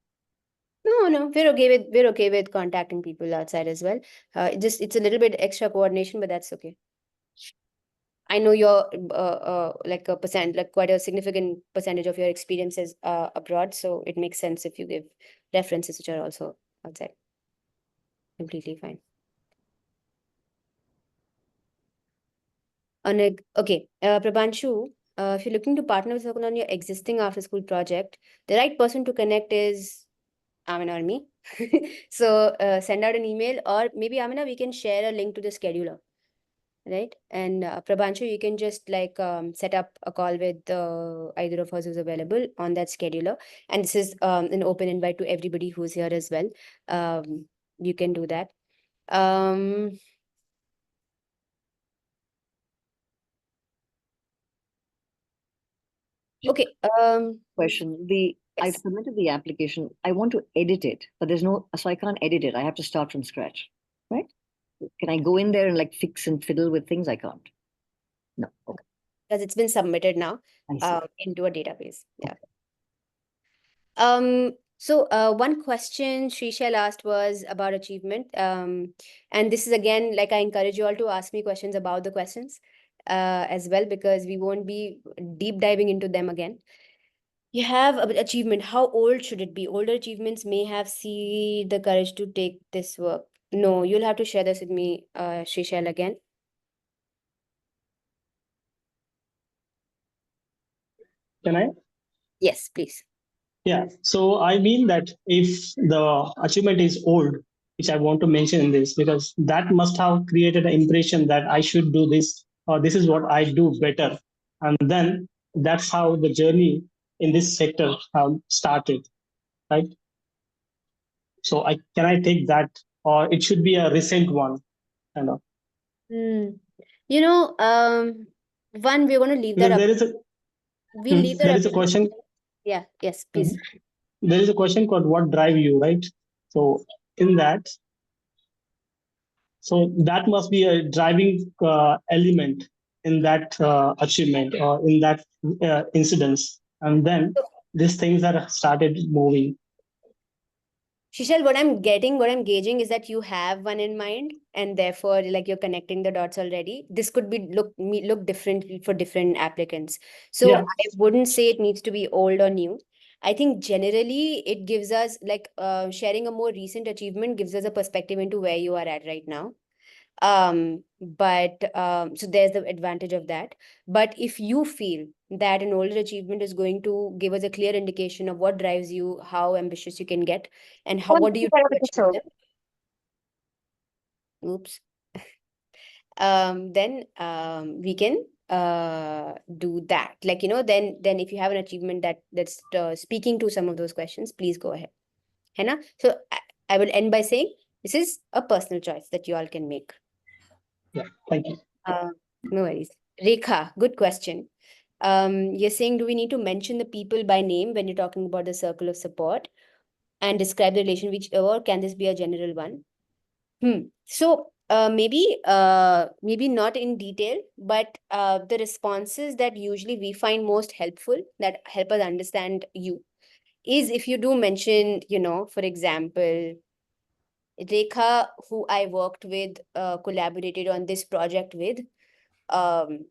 No, we're okay with contacting people outside as well. It's a little bit extra coordination, but that's okay. I know you're like quite a significant percentage of your experience is abroad, so it makes sense if you give references which are also outside. Completely fine. Okay, Prabhanshu, if you're looking to partner with someone on your existing after-school project, the right person to connect is Amina or me. So send out an email, or maybe Amina, we can share a link to the scheduler, right? And Prabhanshu, you can just like set up a call with either of us who's available on that scheduler. And this is an open invite to everybody who's here as well. You can do that. Okay. Question. I've Yes. submitted the application. I want to edit it, but so I can't edit it. I have to start from scratch, right? Can I go in there and like fix and fiddle with things? I can't. No. Okay. Because it's been submitted now I see. into a database. Yeah. So one question Shrishal asked was about achievement. And this is again, like I encourage you all to ask me questions about the questions as well, because we won't be deep diving into them again. You have achievement. How old should it be? Older achievements may have see the courage to take this work. No, you'll have to share this with me, Shrishal, again. Can I? Yes, please. Yeah. So I mean that if the achievement is old, which I want to mention in this, because that must have created an impression that I should do this, or this is what I do better. And then that's how the journey in this sector started, right? So can I take that, or it should be a recent one, kind of. You know, one, we're going to leave that Because up. there is a We'll leave that there up is a to you. question. Yeah, yes, please. There is a question called what drive you, right? So in that, so that must be a driving element in that achievement or in that incidence, and then these things are started moving. Shishal, what I'm gauging is that you have one in mind, and therefore, like, you're connecting the dots already. This could be look different for different applicants. So Yeah, I wouldn't say it needs to be old or new. I think generally it gives us, like, sharing a more recent achievement gives us a perspective into where you are at right now. But so there's the advantage of that. But if you feel that an older achievement is going to give us a clear indication of what drives you, how ambitious you can get, and what do you do to achieve them? Oops. Then we can do that. Like, then if you have an achievement that's speaking to some of those questions, please go ahead. है ना? So I will end by saying this is a personal choice that you all can make. yeah. Thank you. No worries. Rekha, good question. You're saying, do we need to mention the people by name when you're talking about the circle of support and describe the relation whichever, or can this be a general one? So maybe not in detail, but the responses that usually we find most helpful, that help us understand you, is if you do mention, for example, Rekha, who I worked with, collaborated on this project with, um,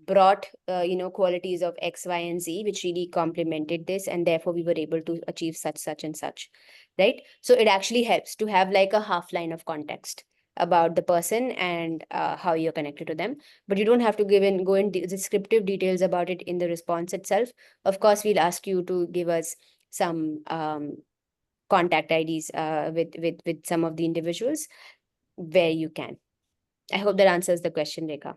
brought qualities of X, Y, and Z, which really complemented this, and therefore we were able to achieve such and such, right? So it actually helps to have like a half line of context about the person and how you're connected to them. But you don't have to go in descriptive details about it in the response itself. Of course, we'll ask you to give us some contact IDs with some of the individuals where you can. I hope that answers the question, Rekha.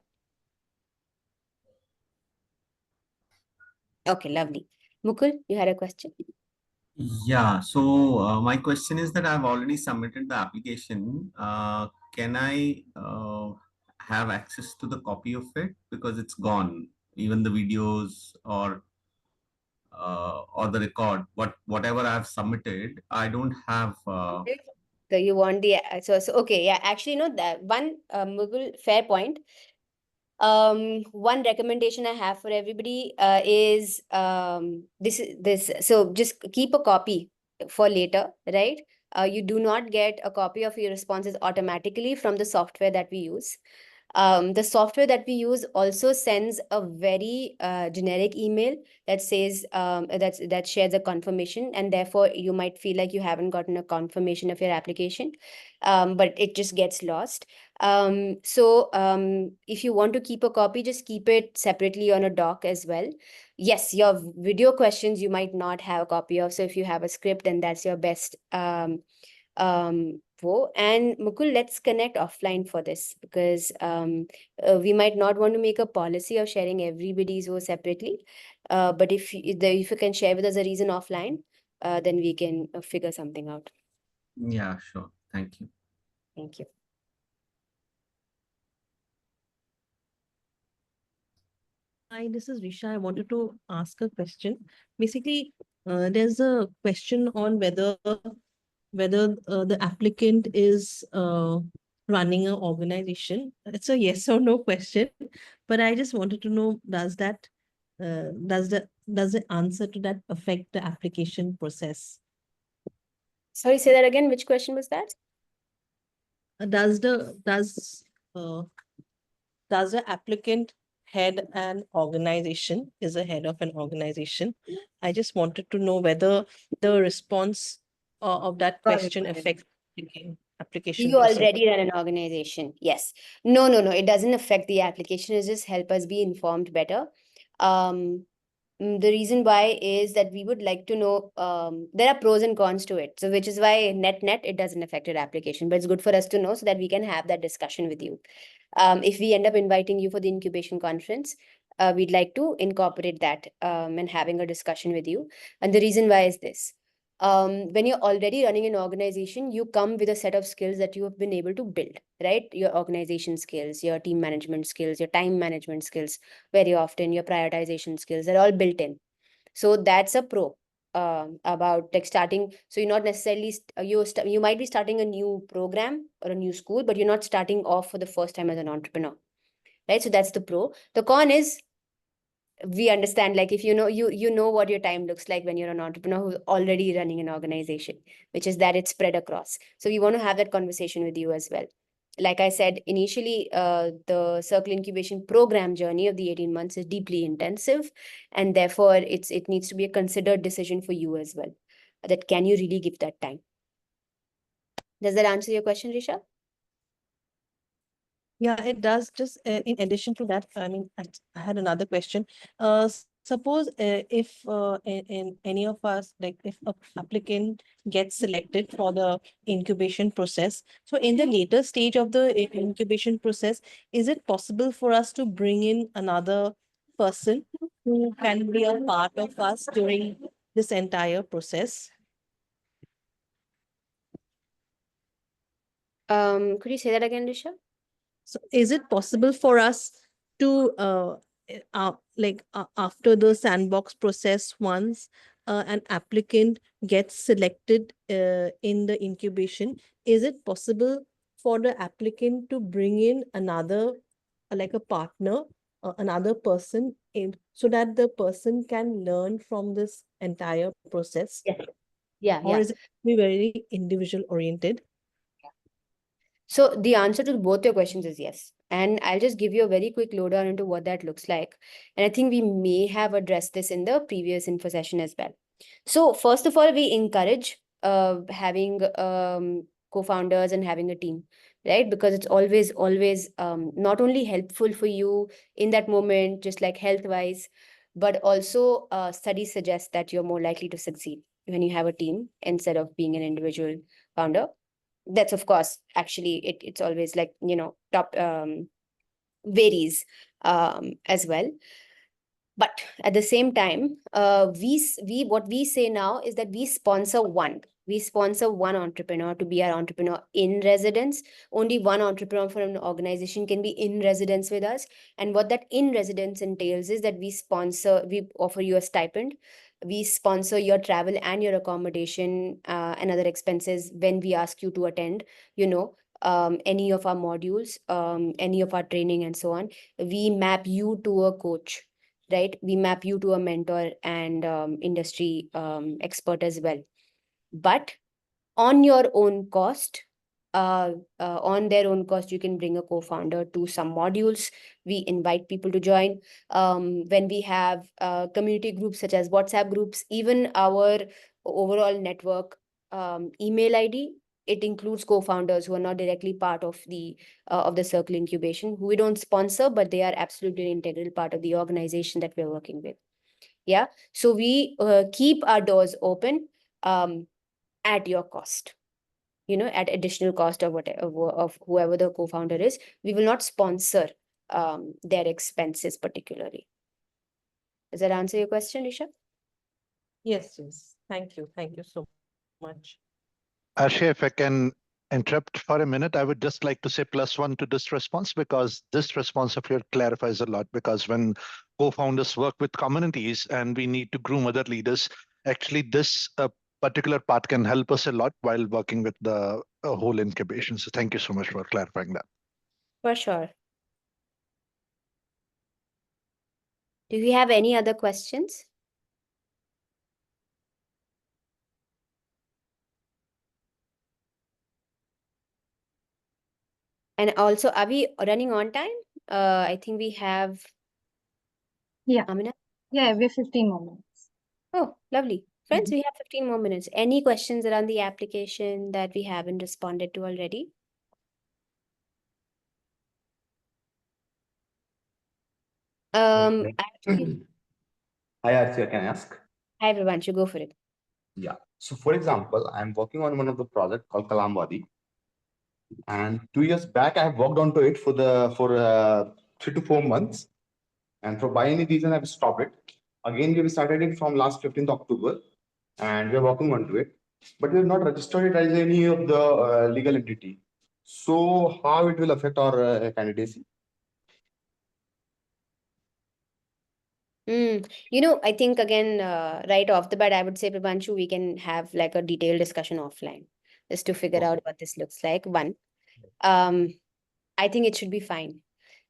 Okay, lovely. Mukul, you had a question? Yeah, so my question is that I've already submitted the application. Can I have access to the copy of it because it's gone, even the videos or the record, whatever I've submitted, I don't have. So you want the so okay, yeah, actually, that one, Mukul, fair point. One recommendation I have for everybody is this. So just keep a copy for later, right? You do not get a copy of your responses automatically from the software that we use. The software that we use also sends a very generic email that says that shares a confirmation, and therefore you might feel like you haven't gotten a confirmation of your application, but it just gets lost. So if you want to keep a copy, just keep it separately on a doc as well. Yes, your video questions you might not have a copy of. So if you have a script, then that's your best and Mukul, let's connect offline for this, because we might not want to make a policy of sharing everybody's vote separately. But if you can share with us a reason offline, then we can figure something out. Yeah, sure. Thank you. Thank you. Hi, this is Risha. I wanted to ask a question. Basically, there's a question on whether the applicant is running an organization. It's a yes or no question, but I just wanted to know, does the answer to that affect the application process? Sorry, say that again. Which question was that? Does the applicant head an organization, is a head of an organization? I just wanted to know whether the response of that Got it, question got it. affects application You process. already run an organization. Yes. No. It doesn't affect the application. It just help us be informed better. The reason why is that we would like to know, there are pros and cons to it. So which is why net it doesn't affect your application, but it's good for us to know so that we can have that discussion with you. If we end up inviting you for the incubation conference, we'd like to incorporate that and having a discussion with you. And the reason why is this. When you're already running an organization, you come with a set of skills that you have been able to build, right? Your organization skills, your team management skills, your time management skills, very often your prioritization skills are all built in. So that's a pro about like starting. So you're not necessarily, you might be starting a new program or a new school, but you're not starting off for the first time as an entrepreneur, right? So that's the pro. The con is, we understand, like if you know what your time looks like when you're an entrepreneur who's already running an organization, which is that it's spread across. So we want to have that conversation with you as well. Like I said initially, the Circle Incubation program journey of the 18 months is deeply intensive, and therefore it needs to be a considered decision for you as well, that can you really give that time. Does that answer your question, Risha? Yeah, it does. Just in addition to that, I mean, I had another question. Suppose if in any of us, like if a applicant gets selected for the incubation process, so in the later stage of the incubation process, is it possible for us to bring in another person who can be a part of us during this entire process? Could you say that again, Risha? So is it possible for us to after the sandbox process, once an applicant gets selected in the incubation, is it possible for the applicant to bring in another like a partner, another person in, so that the person can learn from this entire process? Yes. Yeah, Or yeah. is it be very individual oriented? So the answer to both your questions is yes. And I'll just give you a very quick lowdown into what that looks like. And I think we may have addressed this in the previous info session as well. So first of all, we encourage having co-founders and having a team, right? Because it's always not only helpful for you in that moment, just like health-wise, but also studies suggest that you're more likely to succeed when you have a team instead of being an individual founder. That's of course actually it's always like top varies as well, but at the same time we what we say now is that we sponsor one entrepreneur to be our entrepreneur in residence. Only one entrepreneur from an organization can be in residence with us, and what that in residence entails is that we offer you a stipend, we sponsor your travel and your accommodation and other expenses when we ask you to attend any of our modules, any of our training and so on. We map you to a coach, right? We map you to a mentor and industry expert as well. But on your own cost, on their own cost, you can bring a co-founder to some modules. We invite people to join. When we have community groups such as WhatsApp groups, even our overall network email ID, it includes co-founders who are not directly part of the Circle Incubation, who we don't sponsor, but they are absolutely an integral part of the organization that we're working with. Yeah, so we keep our doors open at your cost, at additional cost of whatever of whoever the co-founder is. We will not sponsor their expenses particularly. Does that answer your question, Risha? Yes, yes. Thank you. Thank you so much. Ashay, if I can interrupt for a minute, I would just like to say +1 to this response, because this response of yours clarifies a lot. Because when co-founders work with communities and we need to groom other leaders, actually this particular part can help us a lot while working with the whole incubation. So thank you so much for clarifying that. For sure. Do we have any other questions? And also, are we running on time? I think we have Yeah. Amina. Yeah, we're 15 more minutes. Oh, lovely. Friends, we have 15 more minutes. Any questions around the application that we haven't responded to already? Actually, Hi, Archia, can I ask? Hi, everyone. You go for it. Yeah. So, for example, I'm working on one of the project called Kalamwadi, and 2 years back, I have worked onto it for 3 to 4 months, and for by any reason, I've stopped it. Again, we have started it from last 15th October, and we are working onto it, but we have not registered it as any of the legal entity. So, how it will affect our candidacy? I think again, right off the bat, I would say, Prabhanshu, we can have like a detailed discussion offline just to figure Okay. out what this looks like. One, I think it should be fine.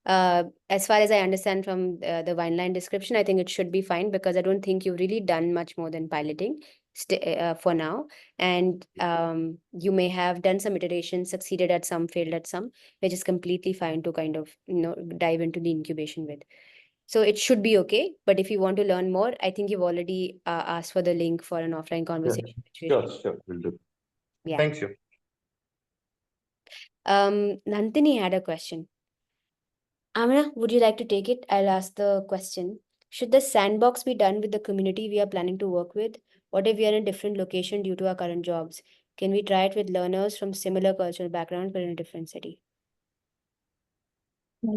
As far as I understand from the Wineline description, I think it should be fine because I don't think you've really done much more than piloting for now. And you may have done some iterations, succeeded at some, failed at some, which is completely fine to kind of dive into the incubation with. So it should be okay. But if you want to learn more, I think you've already asked for the link for an offline conversation. Sure, will do. Yeah. Thank you. Nandini had a question. Amina, would you like to take it? I'll ask the question. Should the sandbox be done with the community we are planning to work with? What if we are in a different location due to our current jobs? Can we try it with learners from similar cultural backgrounds but in a different city?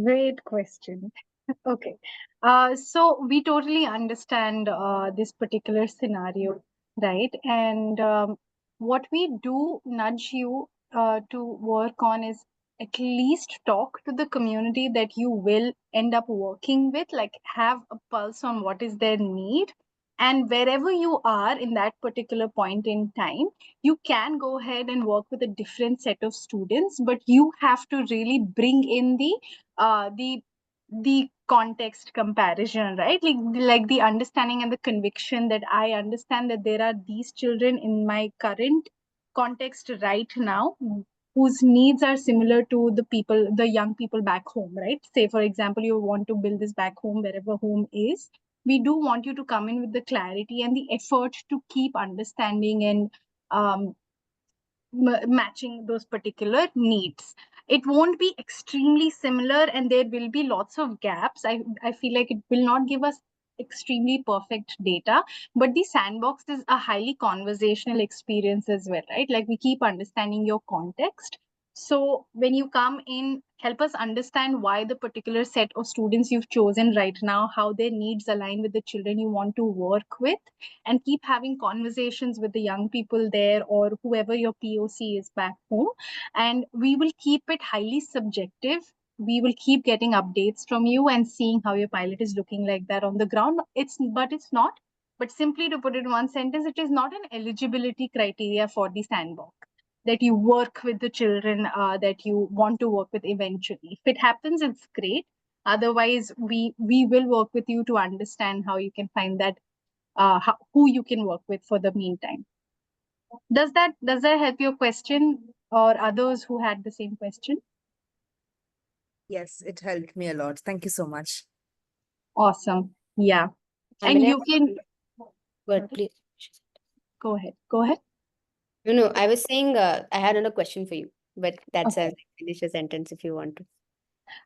Great question. Okay. So we totally understand this particular scenario, right? And what we do nudge you to work on is at least talk to the community that you will end up working with, like have a pulse on what is their need. And wherever you are in that particular point in time, you can go ahead and work with a different set of students, but you have to really bring in the context comparison, right? Like the understanding and the conviction that I understand that there are these children in my current context right now whose needs are similar to the young people back home, right? Say for example, you want to build this back home wherever home is. We do want you to come in with the clarity and the effort to keep understanding and um, matching those particular needs. It won't be extremely similar and there will be lots of gaps. I feel like it will not give us extremely perfect data, but the sandbox is a highly conversational experience as well, right? Like we keep understanding your context. So when you come in, help us understand why the particular set of students you've chosen right now, how their needs align with the children you want to work with, and keep having conversations with the young people there or whoever your POC is back home. And we will keep it highly subjective. We will keep getting updates from you and seeing how your pilot is looking like that on the ground. It's not. But simply to put it in one sentence, it is not an eligibility criteria for the sandbox that you work with the children that you want to work with eventually. If it happens, it's great. Otherwise, we will work with you to understand how you can find that who you can work with for the meantime. Does that help your question or others who had the same question? Yes, it helped me a lot. Thank you so much. Awesome. Yeah. I And mean, you can but please. go ahead. Go ahead. No, I was saying I had another question for you, but that's Okay. a finish a sentence if you want to.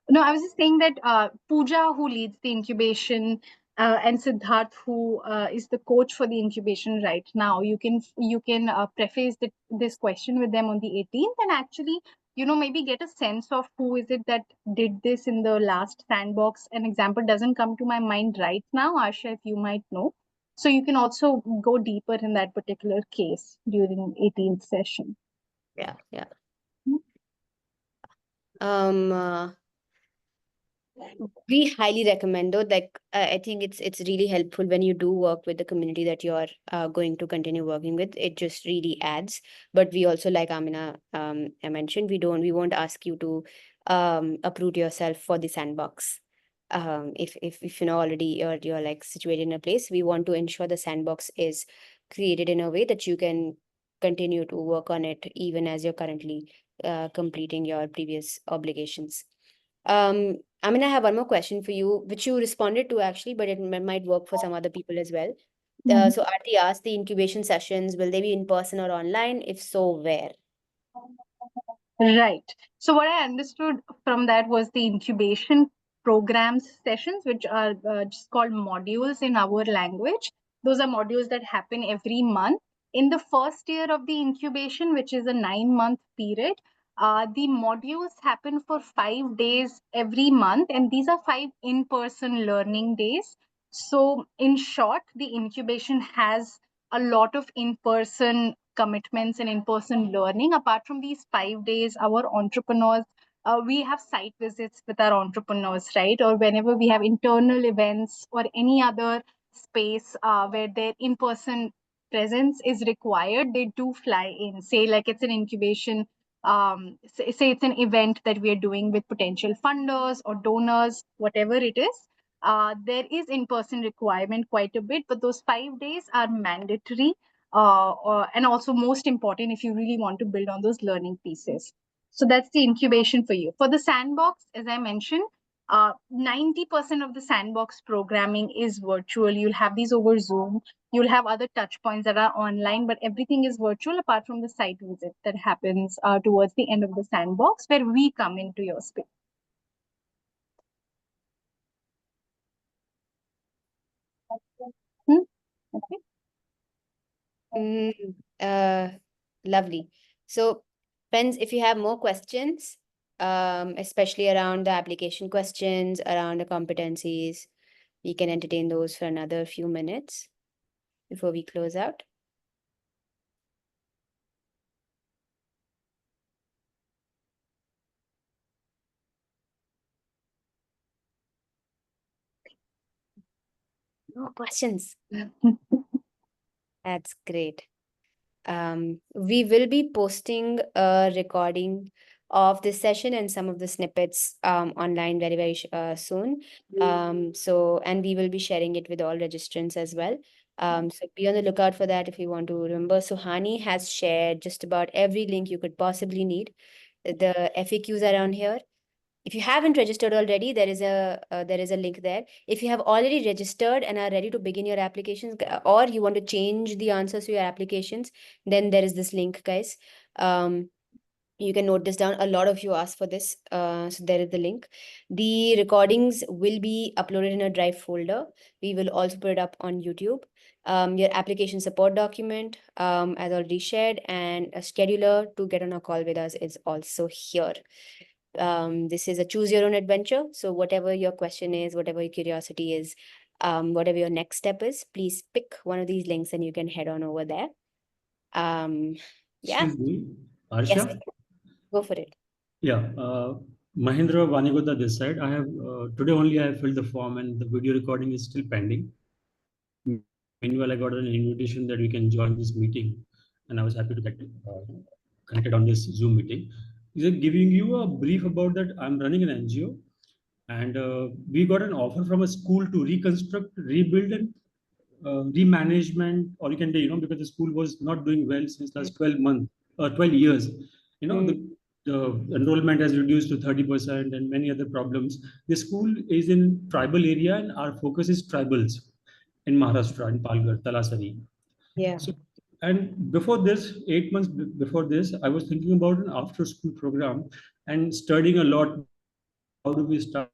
No, I was just saying that Pooja, who leads the incubation, and Siddharth, who is the coach for the incubation right now, you can preface this question with them on the 18th, and actually, maybe get a sense of who is it that did this in the last sandbox. An example doesn't come to my mind right now, Asha, if you might know. So you can also go deeper in that particular case during 18th session. Yeah. Hmm. We highly recommend though, like I think it's really helpful when you do work with the community that you're going to continue working with. It just really adds. But we also, like Amina I mentioned, we won't ask you to uproot yourself for the sandbox. If you know already you're like situated in a place, we want to ensure the sandbox is created in a way that you can continue to work on it even as you're currently completing your previous obligations. I mean, I have one more question for you, which you responded to actually, but it might work for some other people as well. Mhm. So Aarti asked, the incubation sessions, will they be in person or online? If so, where? Right. So what I understood from that was the incubation programs sessions, which are just called modules in our language. Those are modules that happen every month. In the first year of the incubation, which is a 9-month period, the modules happen for 5 days every month, and these are 5 in-person learning days. So, in short, the incubation has a lot of in-person commitments and in-person learning. Apart from these 5 days, our entrepreneurs, we have site visits with our entrepreneurs, right? Or whenever we have internal events or any other space where their in-person presence is required, they do fly in. Say like it's an incubation, say it's an event that we are doing with potential funders or donors, whatever it is. There is in-person requirement quite a bit, but those 5 days are mandatory, and also most important if you really want to build on those learning pieces. So that's the incubation for you. For the sandbox, as I mentioned, 90% of the sandbox programming is virtual. You'll have these over Zoom. You'll have other touch points that are online, but everything is virtual apart from the site visit that happens towards the end of the sandbox where we come into your space. Okay. Lovely. So, friends, if you have more questions, especially around the application questions, around the competencies, we can entertain those for another few minutes before we close out. No questions. That's great. We will be posting a recording of this session and some of the snippets online very, very soon. And we will be sharing it with all registrants as well. So be on the lookout for that if you want to remember. Suhani has shared just about every link you could possibly need. The FAQs around here. If you haven't registered already, there is a link there. If you have already registered and are ready to begin your applications, or you want to change the answers to your applications, then there is this link, guys. You can note this down. A lot of you asked for this, so there is the link. The recordings will be uploaded in a Drive folder. We will also put it up on YouTube. Your application support document, as already shared, and a scheduler to get on a call with us is also here. This is a choose your own adventure. So whatever your question is, whatever your curiosity is, whatever your next step is, please pick one of these links and you can head on over there. Yeah. Excuse me, Yes, Arsha? go for it. Yeah, Mahindra Vanigoda this side. I have today only I have filled the form and the video recording is still pending. Meanwhile, I got an invitation that we can join this meeting, and I was happy to get connected on this Zoom meeting. Is it giving you a brief about that? I'm running an NGO, and we got an offer from a school to reconstruct, rebuild, and remanagement, or you can say, because the school was not doing well since last 12 months, 12 years. The enrollment has reduced to 30% and many other problems. The school is in tribal area and our focus is tribals in Maharashtra, in Palghar, Talasari. Yeah. So, and before this, 8 months before this, I was thinking about an after school program and studying a lot. How do we start?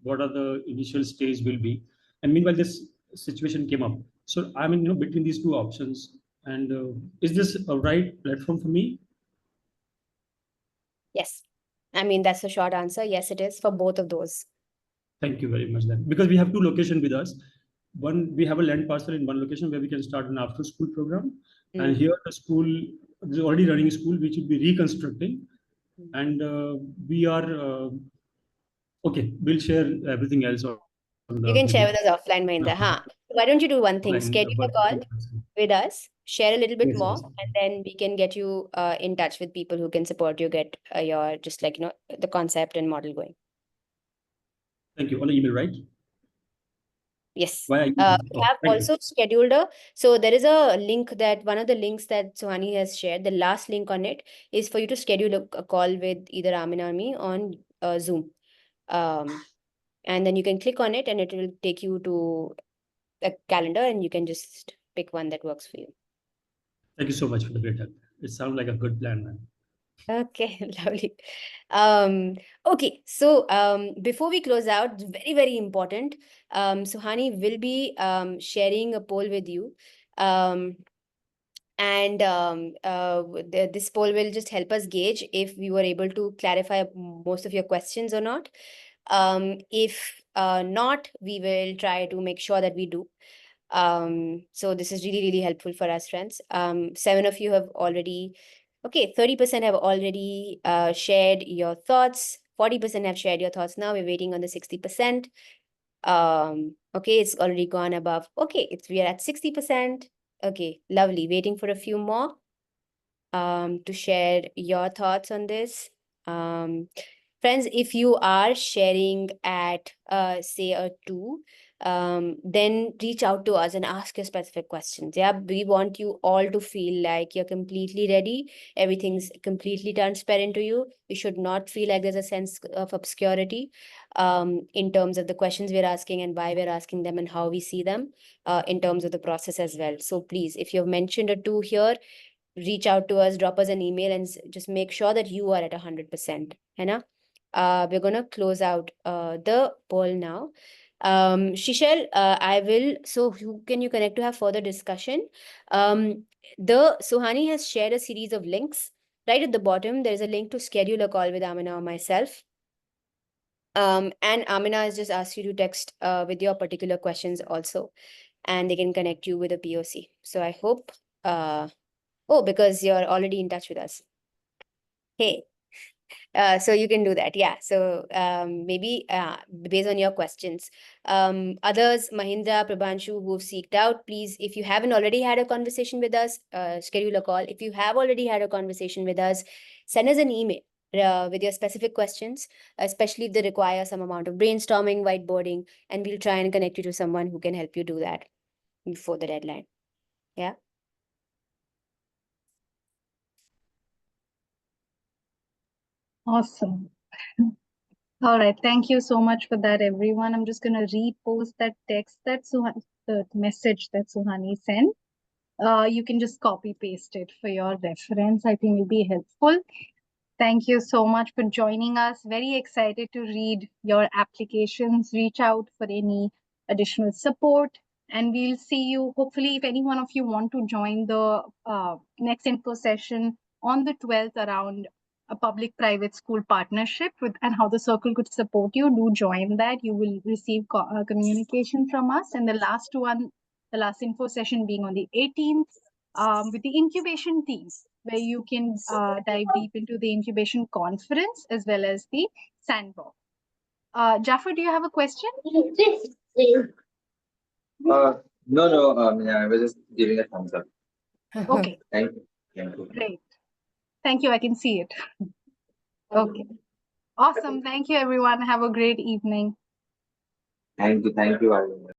What are the initial stage will be? And meanwhile, this situation came up. So I'm in, between these two options. And is this a right platform for me? Yes. I mean, that's the short answer. Yes, it is for both of those. Thank you very much then. Because we have two locations with us. One, we have a land parcel in one location where we can start an after school program. And here the school is already running a school which will be reconstructing. And we are, okay, we'll share everything else on the You can share video. with us offline, Mahinda. Huh? Why don't you do one thing? Offline, Schedule a but- call with us, share a little bit Yes, more, yes. and then we can get you in touch with people who can support you get your just like the concept and model going. Thank you. On the email, right? Yes. Why We oh, have thank also scheduled so there is a link that one of the links that Suhani has shared, the last link on it is for you to schedule a call with either Amin or me on Zoom. And then you can click on it and it will take you to a calendar and you can just pick one that works for you. Thank you so much for the great help. It sounds like a good plan, man. Okay, lovely. Okay, so before we close out, very, very important. Suhani will be sharing a poll with you. And this poll will just help us gauge if we were able to clarify most of your questions or not. If not, we will try to make sure that we do. So this is really, really helpful for us, friends. 7 of you have already, okay, 30% have already shared your thoughts. 40% have shared your thoughts now. We're waiting on the 60%. Okay, it's already gone above. Okay, we are at 60%. Okay, lovely. Waiting for a few more to share your thoughts on this. Friends, if you are sharing at say a 2, then reach out to us and ask your specific questions. Yeah, we want you all to feel like you're completely ready. Everything's completely transparent to you. You should not feel like there's a sense of obscurity in terms of the questions we're asking and why we're asking them and how we see them in terms of the process as well. So please, if you've mentioned a 2 here, reach out to us, drop us an email, and just make sure that you are at 100%. है ना? We're gonna close out the poll now. Shishal, I will. So who can you connect to have further discussion? The Suhani has shared a series of links. Right at the bottom, there is a link to schedule a call with Amina or myself. And Amina has just asked you to text with your particular questions also, and they can connect you with a POC. So I hope. Oh, because you're already in touch with us. Hey, so you can do that. Yeah. So maybe based on your questions. Others, Mahindra, Prabhanshu, who've seeked out, please, if you haven't already had a conversation with us, schedule a call. If you have already had a conversation with us, send us an email with your specific questions, especially if they require some amount of brainstorming, whiteboarding, and we'll try and connect you to someone who can help you do that before the deadline. Yeah. Awesome. All right. Thank you so much for that, everyone. I'm just going to repost that text that the message that Suhani sent. You can just copy paste it for your reference. I think it'll be helpful. Thank you so much for joining us. Very excited to read your applications. Reach out for any additional support. And we'll see you, hopefully, if any one of you want to join the next info session on the 12th around a public-private school partnership with and how the circle could support you, do join that. You will receive communication from us. And the last one, the last info session being on the 18th with the incubation team, where you can dive deep into the incubation conference as well as the sandbox. Jaffer, do you have a question? No, yeah, I was just giving a thumbs up. Okay. Thank you. Thank you. Great. Thank you. I can see it. Okay. Awesome. Thank you, everyone. Have a great evening. Thank you, Arvind.